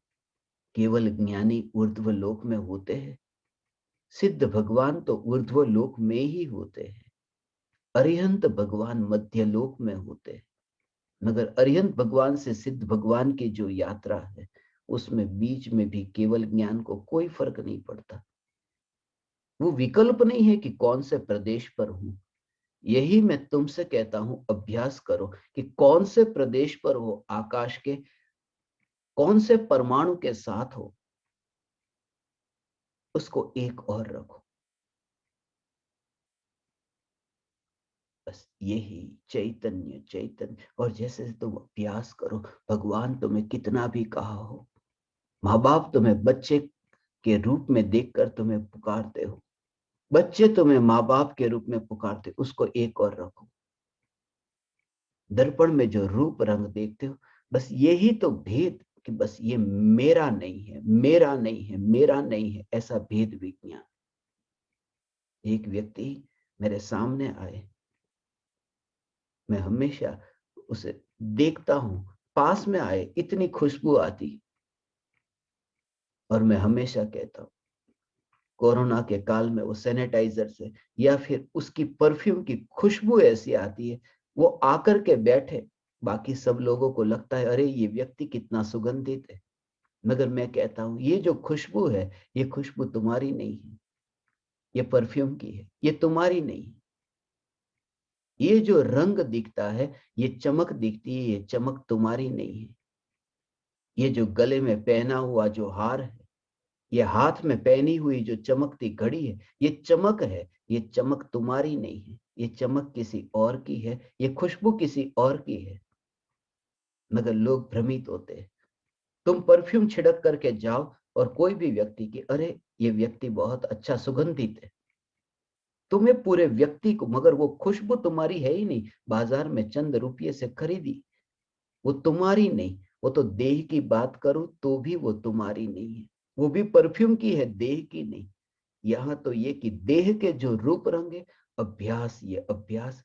Speaker 1: केवल ज्ञानी ऊर्ध्व लोक में होते हैं। सिद्ध भगवान तो ऊर्ध्व लोक में ही होते हैं। अरिहंत भगवान मध्य लोक में होते हैं। मगर अरिहंत भगवान से सिद्ध भगवान की जो यात्रा है, उसमें बीच में भी केवल ज्ञान को कोई फर्क नहीं पड़ता। वो विकल्प नहीं है कि कौन से प्रदेश पर हूं। यही मैं तुमसे कहता हूं, अभ्यास करो कि कौन से प्रदेश पर हो, आकाश के कौन से परमाणु के साथ हो, उसको एक और रखो। बस यही चैतन्य, चैतन्य। और जैसे तुम अभ्यास करो, भगवान तुम्हें कितना भी कहा हो, माँ बाप तुम्हें बच्चे के रूप में देखकर तुम्हें पुकारते हो, बच्चे तुम्हें माँ बाप के रूप में पुकारते, उसको एक और रखो। दर्पण में जो रूप रंग देखते हो, बस यही तो भेद, कि बस ये मेरा नहीं है, मेरा नहीं है, मेरा नहीं है, ऐसा भेद विज्ञान। एक व्यक्ति मेरे सामने आए, मैं हमेशा उसे देखता हूं, पास में आए इतनी खुशबू आती, और मैं हमेशा कहता हूं, कोरोना के काल में वो सैनिटाइजर से या फिर उसकी परफ्यूम की खुशबू ऐसी आती है, वो आकर के बैठे, बाकी सब लोगों को लगता है अरे ये व्यक्ति कितना सुगंधित है। मगर मैं कहता हूं, ये जो खुशबू है, ये खुशबू तुम्हारी नहीं है, ये परफ्यूम की है, ये तुम्हारी नहीं है। ये जो रंग दिखता है, ये चमक दिखती है, ये चमक तुम्हारी नहीं है। ये जो गले में पहना हुआ जो हार है, ये हाथ में पहनी हुई जो चमकती घड़ी है, ये चमक है, ये चमक तुम्हारी नहीं है, ये चमक किसी और की है, ये खुशबू किसी और की है। मगर लोग भ्रमित होते हैं। तुम परफ्यूम छिड़क करके जाओ और कोई भी व्यक्ति की, अरे ये व्यक्ति बहुत अच्छा सुगंधित है, तुम्हें पूरे व्यक्ति को, मगर वो खुशबू तुम्हारी है ही नहीं, बाजार में चंद रुपये से खरीदी, वो तुम्हारी नहीं। वो तो देह की बात करूं तो भी वो तुम्हारी नहीं है, वो भी परफ्यूम की है, देह की नहीं। यहाँ तो ये कि देह के जो रूप रंग है, अभ्यास, ये अभ्यास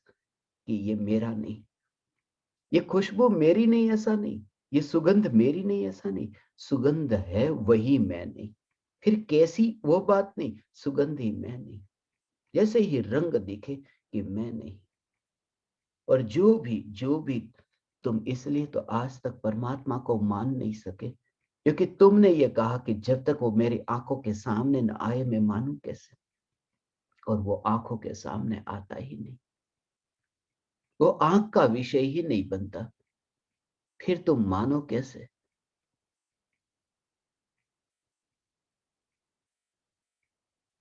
Speaker 1: कि ये मेरा नहीं, ये खुशबू मेरी नहीं, ऐसा नहीं, ये सुगंध मेरी नहीं, ऐसा नहीं, सुगंध है वही मैं नहीं। फिर कैसी वो बात नहीं, सुगंध ही मैं नहीं। जैसे ही रंग दिखे कि मैं नहीं। और जो भी तुम, इसलिए तो आज तक परमात्मा को मान नहीं सके, क्योंकि तुमने ये कहा कि जब तक वो मेरी आंखों के सामने न आए मैं मानूं कैसे। और वो आंखों के सामने आता ही नहीं। वो आंख का विषय ही नहीं बनता, फिर तुम मानो कैसे?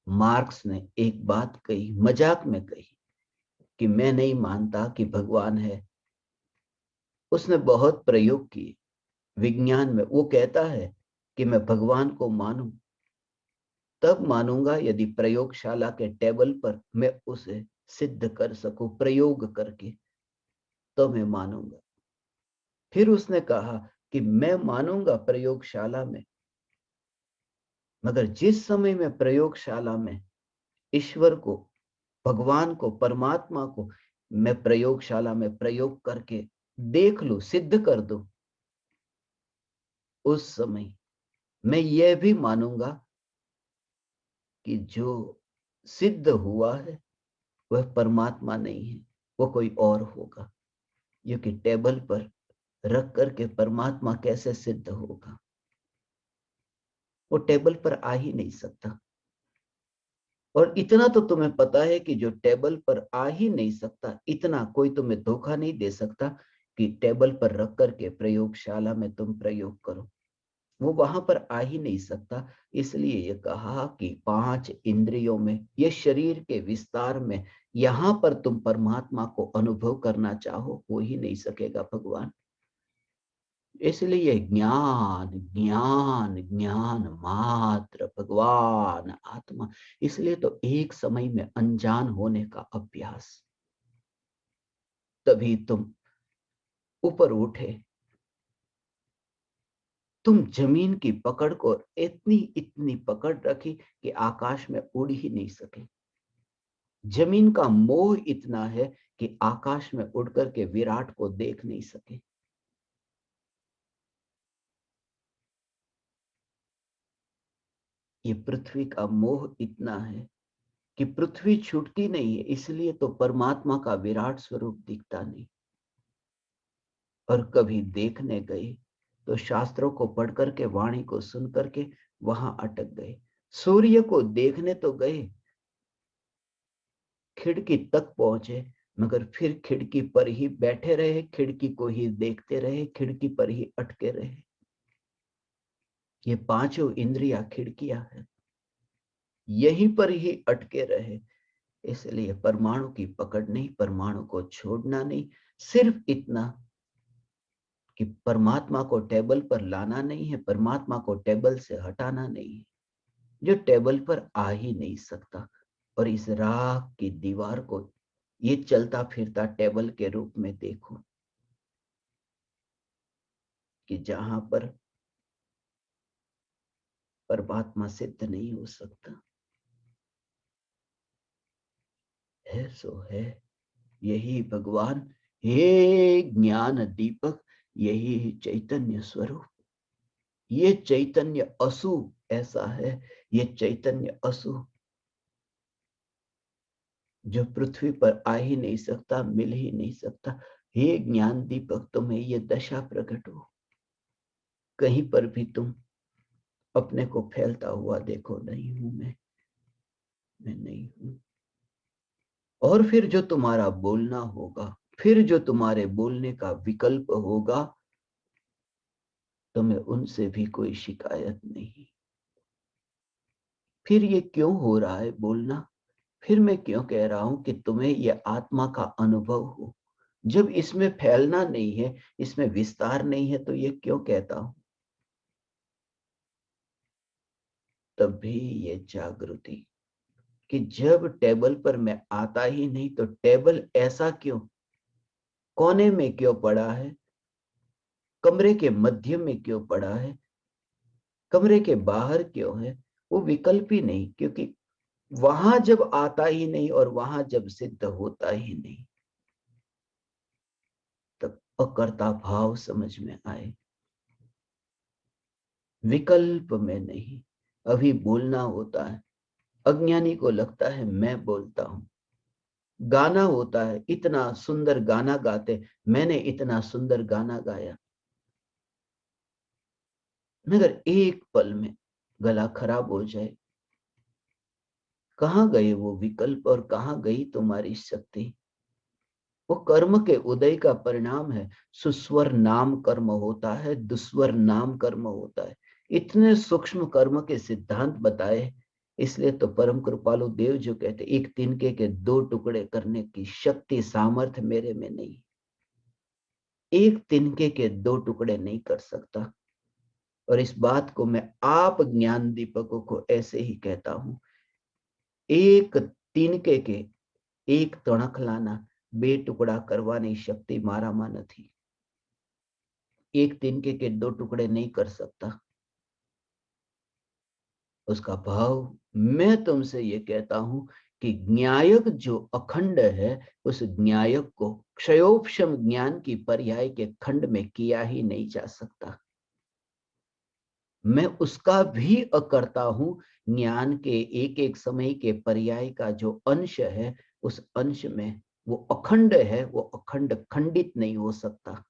Speaker 1: मार्क्स ने एक बात कही, मजाक में कही, कि मैं नहीं मानता कि भगवान है। उसने बहुत प्रयोग किए विज्ञान में। वो कहता है कि मैं भगवान को मानूं तब मानूंगा यदि प्रयोगशाला के टेबल पर मैं उसे सिद्ध कर सकूं प्रयोग करके, तो मैं मानूंगा। फिर उसने कहा कि मैं मानूंगा प्रयोगशाला में, मगर जिस समय मैं प्रयोगशाला में ईश्वर को, भगवान को, परमात्मा को मैं प्रयोगशाला में प्रयोग करके देख लूं, सिद्ध कर दूं, उस समय मैं यह भी मानूंगा कि जो सिद्ध हुआ है वह परमात्मा नहीं है, वो कोई और होगा। क्योंकि टेबल पर रख करके परमात्मा कैसे सिद्ध होगा? वो टेबल पर आ ही नहीं सकता। और इतना तो तुम्हें पता है कि जो टेबल पर आ ही नहीं सकता, इतना कोई तुम्हें धोखा नहीं दे सकता कि टेबल पर रख करके प्रयोगशाला में तुम प्रयोग करो। वो वहां पर आ ही नहीं सकता। इसलिए ये कहा कि 5 इंद्रियों में, ये शरीर के विस्तार में, यहां पर तुम परमात्मा को अनुभव करना चाहो, हो ही नहीं सकेगा भगवान। इसलिए ज्ञान ज्ञान ज्ञान मात्र, भगवान आत्मा। इसलिए तो एक समय में अनजान होने का अभ्यास, तभी तुम ऊपर उठे। तुम जमीन की पकड़ को इतनी इतनी पकड़ रखी कि आकाश में उड़ ही नहीं सके। जमीन का मोह इतना है कि आकाश में उड़ करके विराट को देख नहीं सके। ये पृथ्वी का मोह इतना है कि पृथ्वी छूटती नहीं है, इसलिए तो परमात्मा का विराट स्वरूप दिखता नहीं। और कभी देखने गए तो शास्त्रों को पढ़ करके, वाणी को सुन करके वहां अटक गए। सूर्य को देखने तो गए, खिड़की तक पहुंचे, मगर फिर खिड़की पर ही बैठे रहे, खिड़की को ही देखते रहे, खिड़की पर ही अटके रहे। ये पांचों इंद्रियां खिड़कियां हैं, यहीं पर ही अटके रहे। इसलिए परमाणु की पकड़ नहीं, परमाणु को छोड़ना नहीं, सिर्फ इतना कि परमात्मा को टेबल पर लाना नहीं है, परमात्मा को टेबल से हटाना नहीं है, जो टेबल पर आ ही नहीं सकता। और इस राख की दीवार को ये चलता फिरता टेबल के रूप में देखो कि जहां पर परमात्मा सिद्ध नहीं हो सकता। है सो है, यही भगवान, हे ज्ञान दीपक, यही चैतन्य स्वरूप। ये चैतन्य असु ऐसा है, ये चैतन्य असु जो पृथ्वी पर आ ही नहीं सकता, मिल ही नहीं सकता। हे ज्ञान दीपक, तुम्हें ये दशा प्रकट हो, कहीं पर भी तुम अपने को फैलता हुआ देखो, नहीं हूं मैं नहीं हूं। और फिर जो तुम्हारा बोलना होगा, फिर जो तुम्हारे बोलने का विकल्प होगा, तुम्हें उनसे भी कोई शिकायत नहीं। फिर ये क्यों हो रहा है बोलना? फिर मैं क्यों कह रहा हूं कि तुम्हें यह आत्मा का अनुभव हो? जब इसमें फैलना नहीं है, इसमें विस्तार नहीं है, तो ये क्यों कहता हूं? तब भी ये जागृति कि जब टेबल पर मैं आता ही नहीं, तो टेबल ऐसा क्यों, कोने में क्यों पड़ा है, कमरे के मध्य में क्यों पड़ा है, कमरे के बाहर क्यों है? वो विकल्प ही नहीं, क्योंकि वहां जब आता ही नहीं और वहां जब सिद्ध होता ही नहीं, तब अकर्ता भाव समझ में आए। विकल्प में नहीं। अभी बोलना होता है, अज्ञानी को लगता है मैं बोलता हूं। गाना होता है, इतना सुंदर गाना गाते, मैंने इतना सुंदर गाना गाया, मगर एक पल में गला खराब हो जाए, कहां गए वो विकल्प और कहां गई तुम्हारी शक्ति? वो कर्म के उदय का परिणाम है। सुस्वर नाम कर्म होता है, दुस्वर नाम कर्म होता है। इतने सूक्ष्म कर्म के सिद्धांत बताए। इसलिए तो परम कृपालु देव जो कहते, एक तिनके के दो टुकड़े करने की शक्ति सामर्थ्य मेरे में नहीं। एक तिनके के दो टुकड़े नहीं कर सकता। और इस बात को मैं आप ज्ञान दीपकों को ऐसे ही कहता हूं, एक तिनके के एक तणख लाना बे टुकड़ा करवानी शक्ति मारामा નથી। एक तिनके के दो टुकड़े नहीं कर सकता। उसका भाव, मैं तुमसे ये कहता हूं कि ज्ञायक जो अखंड है, उस ज्ञायक को क्षयोपशम ज्ञान की पर्याय के खंड में किया ही नहीं जा सकता। मैं उसका भी अकर्ता हूं। ज्ञान के एक एक समय के पर्याय का जो अंश है, उस अंश में वो अखंड है, वो अखंड खंडित नहीं हो सकता।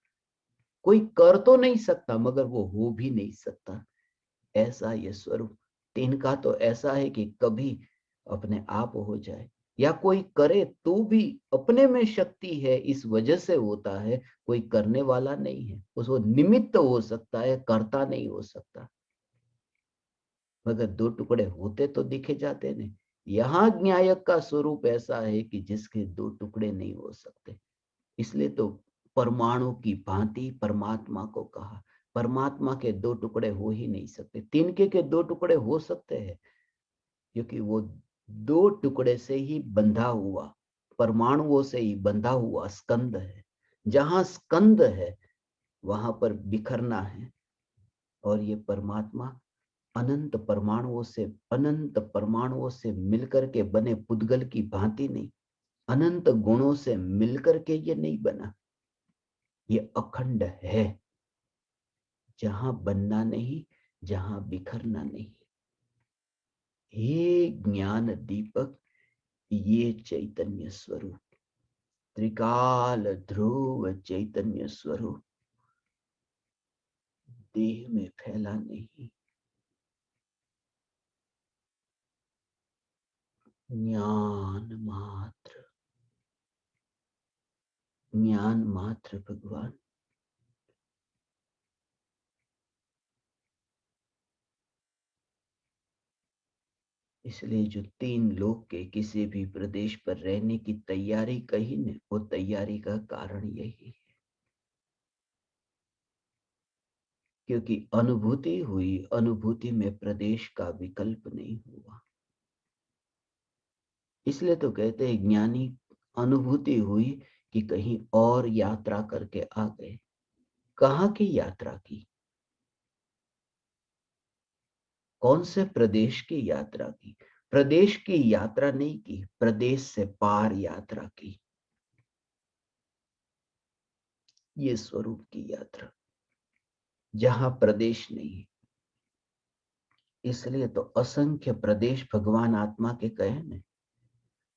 Speaker 1: कोई कर तो नहीं सकता, मगर वो हो भी नहीं सकता। ऐसा ये स्वरूप तिनका तो ऐसा है कि कभी अपने आप हो जाए, या कोई करे तो भी अपने में शक्ति है, इस वजह से होता है। कोई करने वाला नहीं है, उसको निमित्त हो सकता है, करता नहीं हो सकता। मगर दो टुकड़े होते तो दिखे जाते नहीं। यहाँ न्यायक का स्वरूप ऐसा है कि जिसके दो टुकड़े नहीं हो सकते। इसलिए तो परमाणु की भांति परमात्मा को कहा। परमात्मा के दो टुकड़े हो ही नहीं सकते। तिनके के दो टुकड़े हो सकते हैं, क्योंकि वो दो टुकड़े से ही बंधा हुआ, परमाणुओं से ही बंधा हुआ स्कंद है। जहां स्कंद है वहां पर बिखरना है। और ये परमात्मा अनंत परमाणुओं से मिलकर के बने पुद्गल की भांति नहीं, अनंत गुणों से मिलकर के ये नहीं बना। ये अखंड है, जहां बनना नहीं, जहां बिखरना नहीं। हे ज्ञान दीपक, ये चैतन्य स्वरूप, त्रिकाल ध्रुव चैतन्य स्वरूप देह में फैला नहीं। ज्ञान मात्र, ज्ञान मात्र भगवान। इसलिए जो तीन लोक के किसी भी प्रदेश पर रहने की तैयारी कही ने, वो तैयारी का कारण यही है। क्योंकि अनुभूति हुई, अनुभूति में प्रदेश का विकल्प नहीं हुआ। इसलिए तो कहते हैं ज्ञानी अनुभूति हुई कि कहीं और यात्रा करके आ गए। कहाँ की यात्रा की? कौन से प्रदेश की यात्रा की? प्रदेश की यात्रा नहीं की, प्रदेश से पार यात्रा की। ये स्वरूप की यात्रा, जहां प्रदेश नहीं। इसलिए तो असंख्य प्रदेश भगवान आत्मा के कहे ने,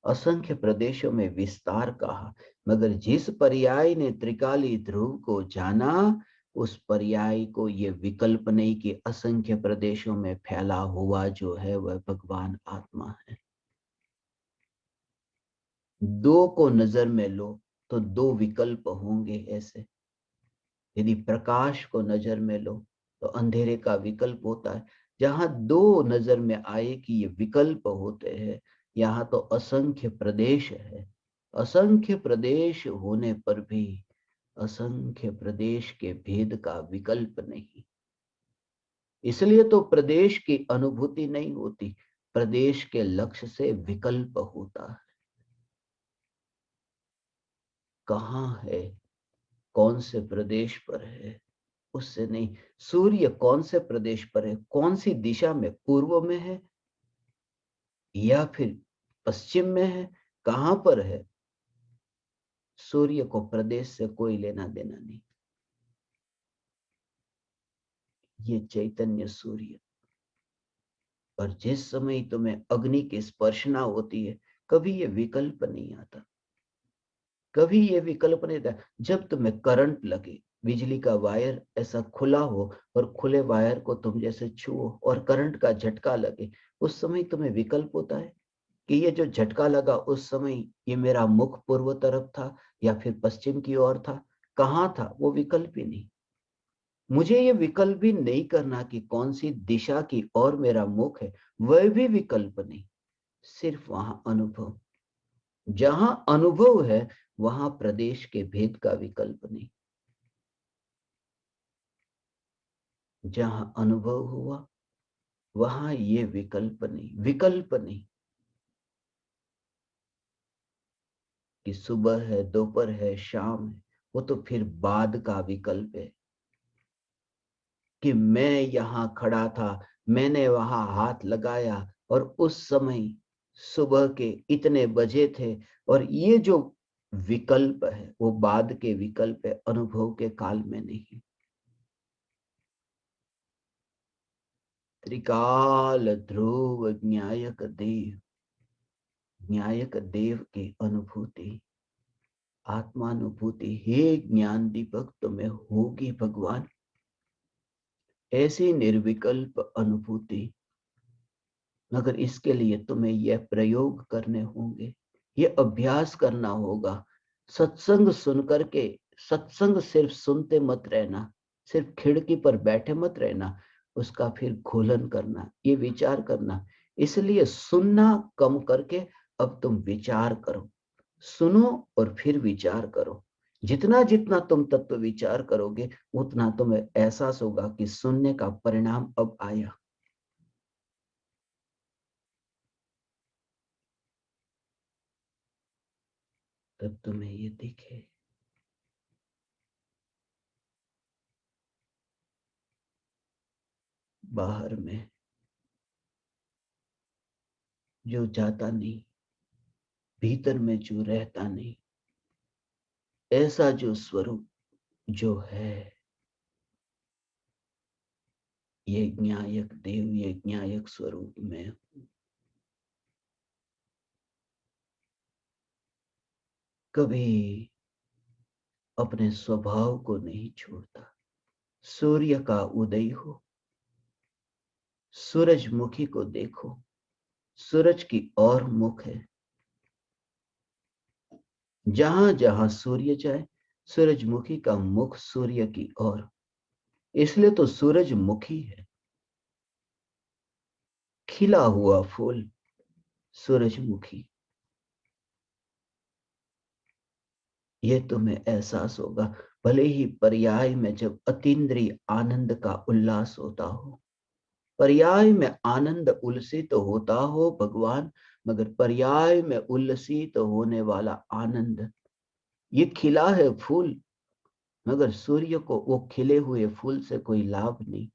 Speaker 1: असंख्य प्रदेशों में विस्तार कहा। मगर जिस पर्याय ने त्रिकाली ध्रुव को जाना, उस पर्याय को ये विकल्प नहीं कि असंख्य प्रदेशों में फैला हुआ जो है वह भगवान आत्मा है। दो को नजर में लो तो दो विकल्प होंगे ऐसे। यदि प्रकाश को नजर में लो तो अंधेरे का विकल्प होता है। जहां दो नजर में आए कि ये विकल्प होते हैं, यहाँ तो असंख्य प्रदेश है। असंख्य प्रदेश होने पर भी असंख्य प्रदेश के भेद का विकल्प नहीं। इसलिए तो प्रदेश की अनुभूति नहीं होती, प्रदेश के लक्ष्य से विकल्प होता है। कहाँ है, कौन से प्रदेश पर है, उससे नहीं। सूर्य कौन से प्रदेश पर है, कौन सी दिशा में, पूर्व में है या फिर पश्चिम में है, कहां पर है, सूर्य को प्रदेश से कोई लेना देना नहीं। ये चैतन्य सूर्य। और जिस समय तुम्हें अग्नि की स्पर्शना होती है, कभी ये विकल्प नहीं आता, कभी ये विकल्प नहीं था। जब तुम्हें करंट लगे, बिजली का वायर ऐसा खुला हो और खुले वायर को तुम जैसे छुओ और करंट का झटका लगे, उस समय तुम्हें विकल्प होता है? कि ये जो झटका लगा उस समय ये मेरा मुख पूर्व तरफ था या फिर पश्चिम की ओर था, कहाँ था, वो विकल्प ही नहीं। मुझे ये विकल्प भी नहीं करना कि कौन सी दिशा की ओर मेरा मुख है, वह भी विकल्प नहीं। सिर्फ वहां अनुभव, जहां अनुभव है वहां प्रदेश के भेद का विकल्प नहीं। जहां अनुभव हुआ वहां ये विकल्प नहीं, विकल्प नहीं कि सुबह है, दोपहर है, शाम है, वो तो फिर बाद का विकल्प है। कि मैं यहां खड़ा था, मैंने वहां हाथ लगाया और उस समय सुबह के इतने बजे थे, और ये जो विकल्प है वो बाद के विकल्प है, अनुभव के काल में नहीं। त्रिकाल ध्रुव न्यायक देव, न्यायक देव की अनुभूति, आत्मानुभूति, हे ज्ञान दीपक तुम्हें होगी भगवान। ऐसी निर्विकल्प अनुभूति, मगर इसके लिए तुम्हें यह प्रयोग करने होंगे, ये अभ्यास करना होगा। सत्संग सुन करके, सत्संग सिर्फ सुनते मत रहना, सिर्फ खिड़की पर बैठे मत रहना, उसका फिर घोलन करना, ये विचार करना। इसलिए सुनना कम करके अब तुम विचार करो, सुनो और फिर विचार करो। जितना जितना तुम तत्व विचार करोगे उतना तुम्हें एहसास होगा कि सुनने का परिणाम अब आया। तब तुम्हें ये दिखे। बाहर में जो जाता नहीं, भीतर में जो रहता नहीं, ऐसा जो स्वरूप जो है, ये ज्ञायक देव, ये ज्ञायक स्वरूप में कभी अपने स्वभाव को नहीं छोड़ता। सूर्य का उदय हो, सूरजमुखी को देखो, सूरज की ओर मुख है। जहां जहां सूर्य जाए, सूरजमुखी का मुख सूर्य की ओर, इसलिए तो सूरजमुखी है। खिला हुआ फूल सूरजमुखी, ये तुम्हें एहसास होगा। भले ही पर्याय में जब अतीन्द्रिय आनंद का उल्लास होता हो, पर्याय में आनंद उल्लसित होता हो भगवान, मगर पर्याय में उल्लसित होने वाला आनंद, ये खिला है फूल, मगर सूर्य को वो खिले हुए फूल से कोई लाभ नहीं।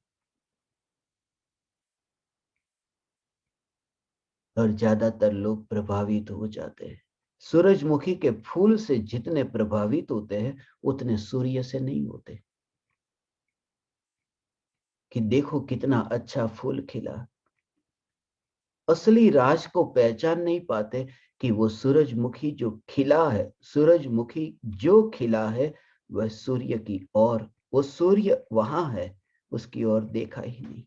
Speaker 1: और ज्यादातर लोग प्रभावित हो जाते हैं। सूरजमुखी के फूल से जितने प्रभावित होते हैं उतने सूर्य से नहीं होते। कि देखो कितना अच्छा फूल खिला, असली राज को पहचान नहीं पाते कि वो सूरजमुखी जो खिला है, सूरजमुखी जो खिला है वह सूर्य की ओर, वो सूर्य वहां है, उसकी ओर देखा ही नहीं।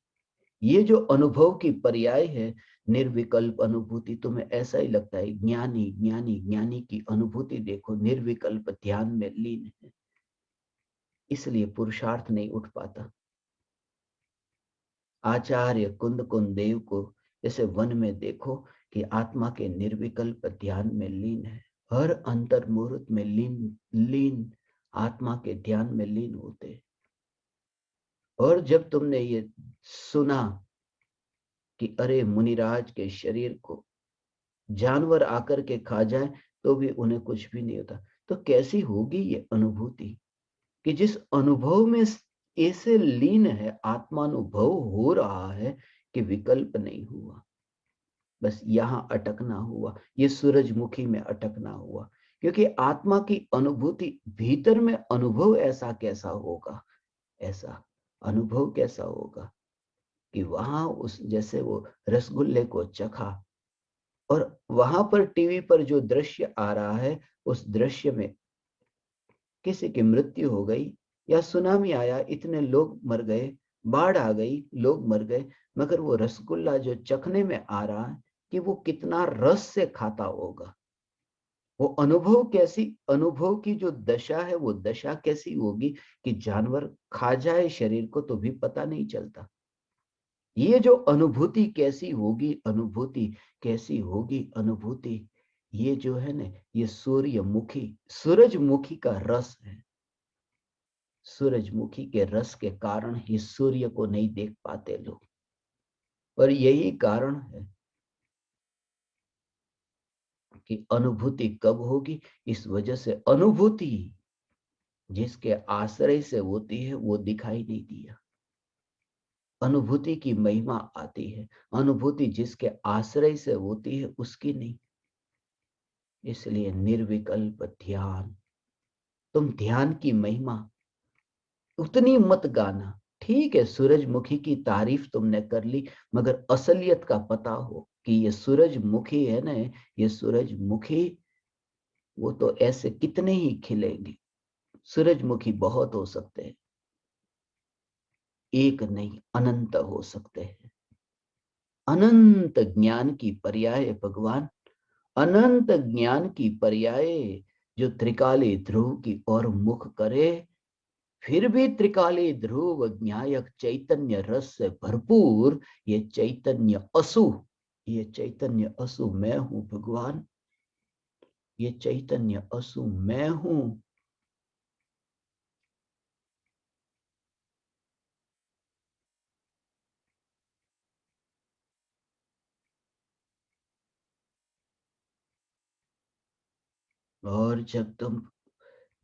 Speaker 1: ये जो अनुभव की पर्याय है, निर्विकल्प अनुभूति, तुम्हें ऐसा ही लगता है ज्ञानी ज्ञानी ज्ञानी की अनुभूति देखो निर्विकल्प ध्यान में लीन है, इसलिए पुरुषार्थ नहीं उठ पाता। आचार्य कुंद कुंद देव को जैसे वन में देखो कि आत्मा के निर्विकल्प ध्यान में लीन है, हर अंतर मुहूर्त में लीन लीन आत्मा के ध्यान में लीन होते। और जब तुमने ये सुना कि अरे मुनिराज के शरीर को जानवर आकर के खा जाए तो भी उन्हें कुछ भी नहीं होता, तो कैसी होगी ये अनुभूति कि जिस अनुभव में ऐसे लीन है, आत्मानुभव हो रहा है कि विकल्प नहीं हुआ, बस यहां अटकना हुआ, ये सूरजमुखी में अटकना हुआ। क्योंकि आत्मा की अनुभूति भीतर में अनुभव ऐसा कैसा होगा, ऐसा अनुभव कैसा होगा कि वहां उस जैसे वो रसगुल्ले को चखा, और वहां पर टीवी पर जो दृश्य आ रहा है उस दृश्य में किसी की मृत्यु हो गई या सुनामी आया, इतने लोग मर गए, बाढ़ आ गई, लोग मर गए, मगर वो रसगुल्ला जो चखने में आ रहा है कि वो कितना रस से खाता होगा। वो अनुभव की जो दशा है, वो दशा कैसी होगी कि जानवर खा जाए शरीर को तो भी पता नहीं चलता। ये जो अनुभूति कैसी होगी, अनुभूति कैसी होगी, अनुभूति, ये जो है ना, ये सूरजमुखी का रस है। सूरजमुखी के रस के कारण ही सूर्य को नहीं देख पाते लोग। और यही कारण है कि अनुभूति कब होगी, इस वजह से अनुभूति जिसके आश्रय से होती है वो दिखाई नहीं दिया। अनुभूति की महिमा आती है, अनुभूति जिसके आश्रय से होती है उसकी नहीं। इसलिए निर्विकल्प ध्यान, तुम ध्यान की महिमा उतनी मत गाना। ठीक है, सूरजमुखी की तारीफ तुमने कर ली, मगर असलियत का पता हो कि ये सूरजमुखी है ना, ये सूरजमुखी, वो तो ऐसे कितने ही खिलेंगे। सूरजमुखी बहुत हो सकते हैं, एक नहीं अनंत हो सकते हैं। अनंत ज्ञान की पर्याय भगवान, अनंत ज्ञान की पर्याय जो त्रिकाली ध्रुव की ओर मुख करे, फिर भी त्रिकाली ध्रुव ज्ञायक चैतन्य रस से भरपूर, ये चैतन्य असु, ये चैतन्य असु मैं हूं भगवान, ये चैतन्य असु मैं हूं। और जब तुम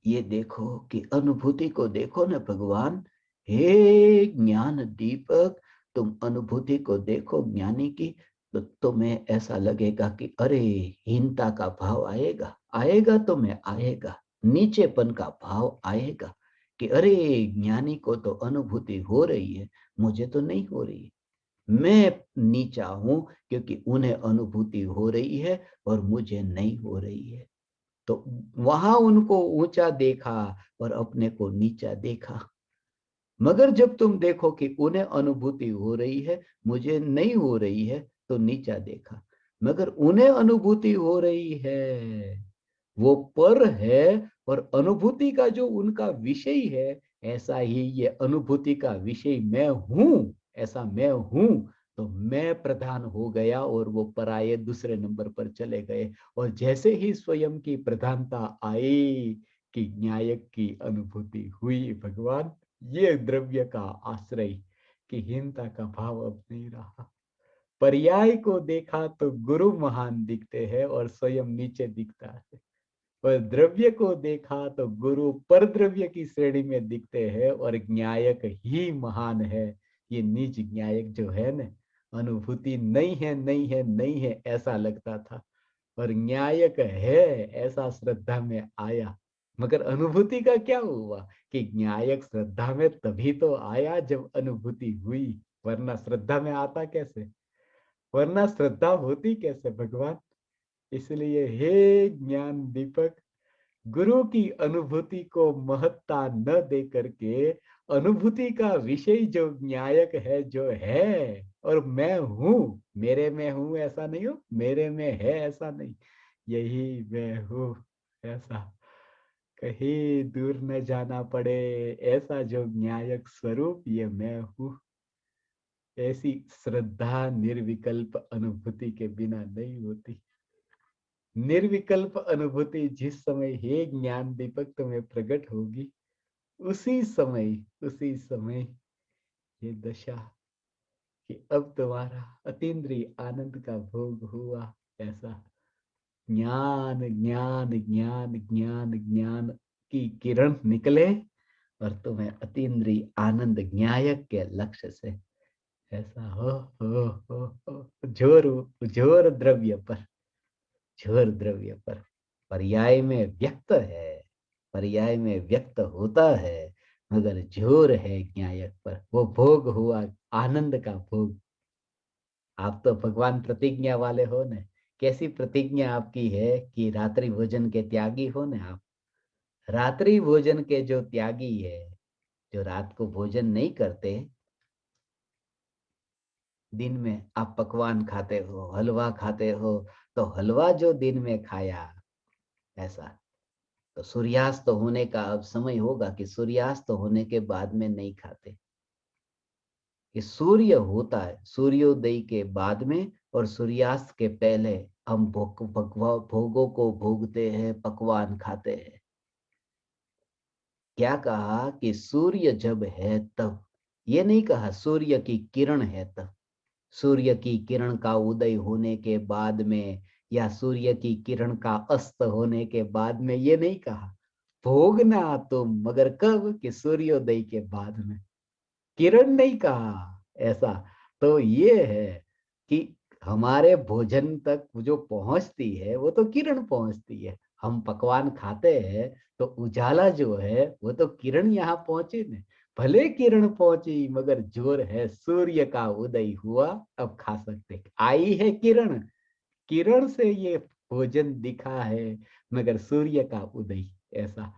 Speaker 1: ये देखो कि अनुभूति को देखो ना भगवान, हे ज्ञान दीपक, तुम अनुभूति को देखो ज्ञानी की, तो तुम्हें ऐसा लगेगा कि अरे हीनता का भाव आएगा, आएगा तुम्हें, आएगा नीचेपन का भाव आएगा कि अरे ज्ञानी को तो अनुभूति हो रही है, मुझे तो नहीं हो रही है। मैं नीचा हूं क्योंकि उन्हें अनुभूति हो रही है और मुझे नहीं हो रही है। तो वहां उनको ऊंचा देखा और अपने को नीचा देखा। मगर जब तुम देखो कि उन्हें अनुभूति हो रही है, मुझे नहीं हो रही है, तो नीचा देखा। मगर उन्हें अनुभूति हो रही है, वो पर है, और अनुभूति का जो उनका विषय है, ऐसा ही ये अनुभूति का विषय मैं हूं, ऐसा मैं हूं। तो मैं प्रधान हो गया और वो पराये दूसरे नंबर पर चले गए। और जैसे ही स्वयं की प्रधानता आई कि न्यायक की अनुभूति हुई भगवान, ये द्रव्य का आश्रय कि हीनता का भाव अब नहीं रहा। पर्याय को देखा तो गुरु महान दिखते हैं और स्वयं नीचे दिखता है। पर द्रव्य को देखा तो गुरु पर द्रव्य की श्रेणी में दिखते हैं और न्यायक ही महान है। ये निज न्यायक जो है ना, अनुभूति नहीं है, नहीं है, नहीं है ऐसा लगता था, और न्यायक है ऐसा श्रद्धा में आया। मगर अनुभूति का क्या हुआ कि न्यायक श्रद्धा में तभी तो आया जब अनुभूति हुई, वरना श्रद्धा में आता कैसे, वरना श्रद्धा होती कैसे भगवान। इसलिए हे ज्ञान दीपक, गुरु की अनुभूति को महत्ता न दे करके अनुभूति का विषय जो न्यायक है, जो है, और मैं हूं, मेरे में हूं ऐसा नहीं हो, मेरे में है ऐसा नहीं, यही मैं हूं ऐसा, कहीं दूर न जाना पड़े, ऐसा जो न्यायक स्वरूप ये मैं हूं। ऐसी श्रद्धा निर्विकल्प अनुभूति के बिना नहीं होती। निर्विकल्प अनुभूति जिस समय हे ज्ञान दीपक तुम्हें प्रकट होगी, उसी समय ये दशा कि अब तुम्हारा अतीन्द्रिय आनंद का भोग हुआ। ऐसा ज्ञान ज्ञान ज्ञान ज्ञान ज्ञान की किरण निकले और तुम्हें अतीन्द्रिय आनंद न्यायक के लक्ष्य से ऐसा हो जोर, जोर द्रव्य पर, जोर द्रव्य पर, पर्याय में व्यक्त है, पर्याय में व्यक्त होता है, मगर जोर है न्यायक पर, वो भोग हुआ आनंद का भोग। आप तो भगवान प्रतिज्ञा वाले हो न, कैसी प्रतिज्ञा आपकी है कि रात्रि भोजन के त्यागी हो न आप, रात्रि भोजन के जो त्यागी है, जो रात को भोजन नहीं करते, दिन में आप पकवान खाते हो, हलवा खाते हो, तो हलवा जो दिन में खाया, ऐसा। तो सूर्यास्त होने का अब समय होगा कि सूर्यास्त होने के बाद में नहीं खाते। कि सूर्य होता है सूर्योदय के बाद में और सूर्यास्त के पहले हम भोगों को भोगते हैं, पकवान खाते हैं। क्या कहा कि सूर्य जब है तब, ये नहीं कहा सूर्य की किरण है तब। सूर्य की किरण का उदय होने के बाद में या सूर्य की किरण का अस्त होने के बाद में, ये नहीं कहा। भोगना तुम, मगर कब? कि सूर्योदय के बाद में। किरण नहीं कहा ऐसा। तो ये है कि हमारे भोजन तक जो पहुंचती है वो तो किरण पहुंचती है। हम पकवान खाते हैं तो उजाला जो है वो तो किरण यहाँ पहुंचे न। भले किरण पहुंची मगर जोर है सूर्य का उदय हुआ, अब खा सकते। आई है किरण, किरण से ये भोजन दिखा है, मगर सूर्य का उदय। ऐसा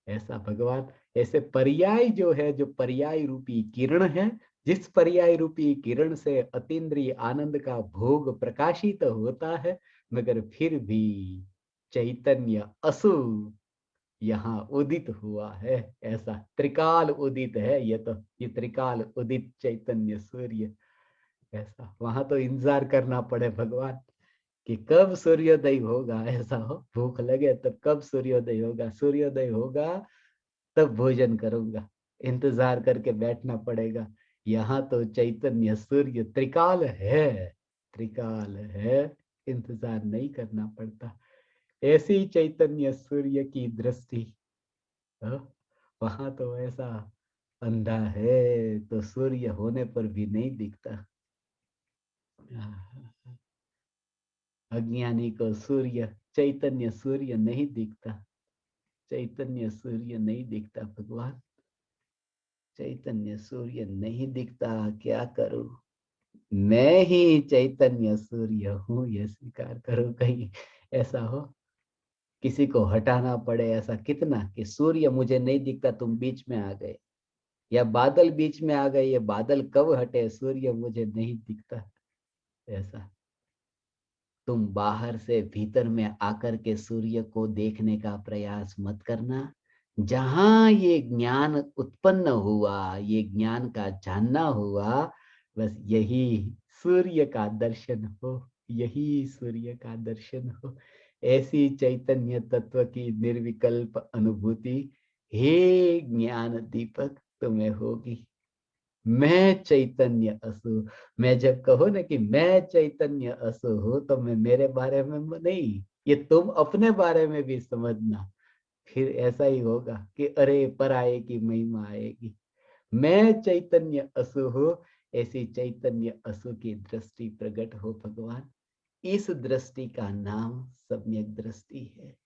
Speaker 1: ऐसा भगवान। ऐसे पर्याय जो है, जो पर्याय रूपी किरण है, जिस पर्याय रूपी किरण से अतीन्द्रिय आनंद का भोग प्रकाशित होता है, मगर फिर भी चैतन्य असु यहाँ उदित हुआ है। ऐसा त्रिकाल उदित है ये तो, ये त्रिकाल उदित चैतन्य सूर्य। ऐसा वहां तो इंतजार करना पड़े भगवान कि कब सूर्योदय होगा। ऐसा हो, भूख लगे तब कब सूर्योदय होगा, सूर्योदय होगा तब भोजन करूंगा। इंतजार करके बैठना पड़ेगा। यहाँ तो चैतन्य सूर्य त्रिकाल है, त्रिकाल है, इंतजार नहीं करना पड़ता। ऐसी चैतन्य सूर्य की दृष्टि। वहां तो ऐसा अंधा है तो सूर्य होने पर भी नहीं दिखता। अज्ञानी को सूर्य, चैतन्य सूर्य नहीं दिखता। चैतन्य सूर्य नहीं दिखता भगवान। चैतन्य सूर्य नहीं दिखता। क्या करूं? मैं ही चैतन्य सूर्य हूं, ये स्वीकार करो। कहीं ऐसा हो किसी को हटाना पड़े ऐसा, कितना कि सूर्य मुझे नहीं दिखता, तुम बीच में आ गए, या बादल बीच में आ गए, ये बादल कब हटे, सूर्य मुझे नहीं दिखता। ऐसा तुम बाहर से भीतर में आकर के सूर्य को देखने का प्रयास मत करना। जहां ये ज्ञान उत्पन्न हुआ, ये ज्ञान का जानना हुआ, बस यही सूर्य का दर्शन हो, यही सूर्य का दर्शन हो। ऐसी चैतन्य तत्व की निर्विकल्प अनुभूति हे ज्ञान दीपक तुम्हें होगी। मैं चैतन्य असु। मैं जब कहो ना कि मैं चैतन्य असु हूं, तो मैं मेरे बारे में नहीं, ये तुम अपने बारे में भी समझना। फिर ऐसा ही होगा कि अरे पराये की महिमा आएगी। मैं चैतन्य असु हूं, ऐसी चैतन्य असु की दृष्टि प्रकट हो भगवान। इस दृष्टि का नाम सम्यक दृष्टि है।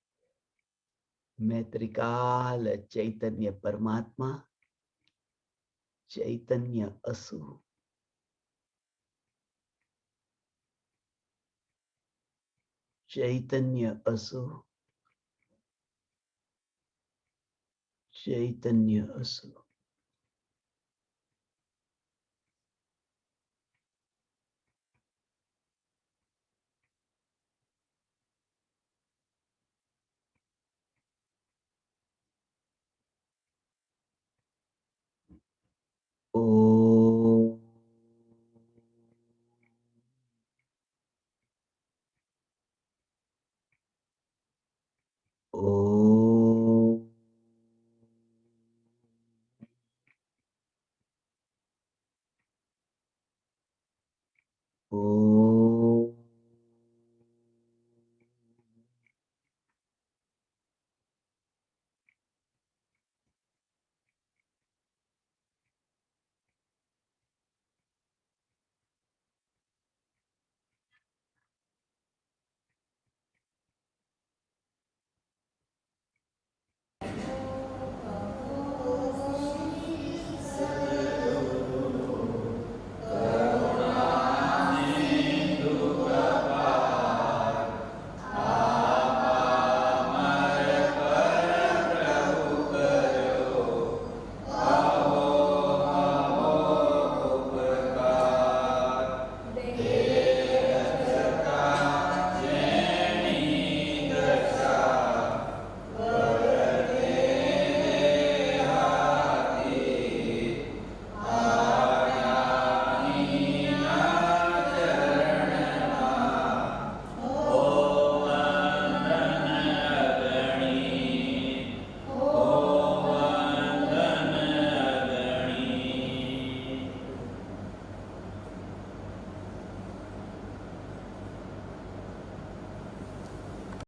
Speaker 1: मैं त्रिकाल चैतन्य परमात्मा, चैतन्य असु। चैतन्य असु, चैतन्य असु।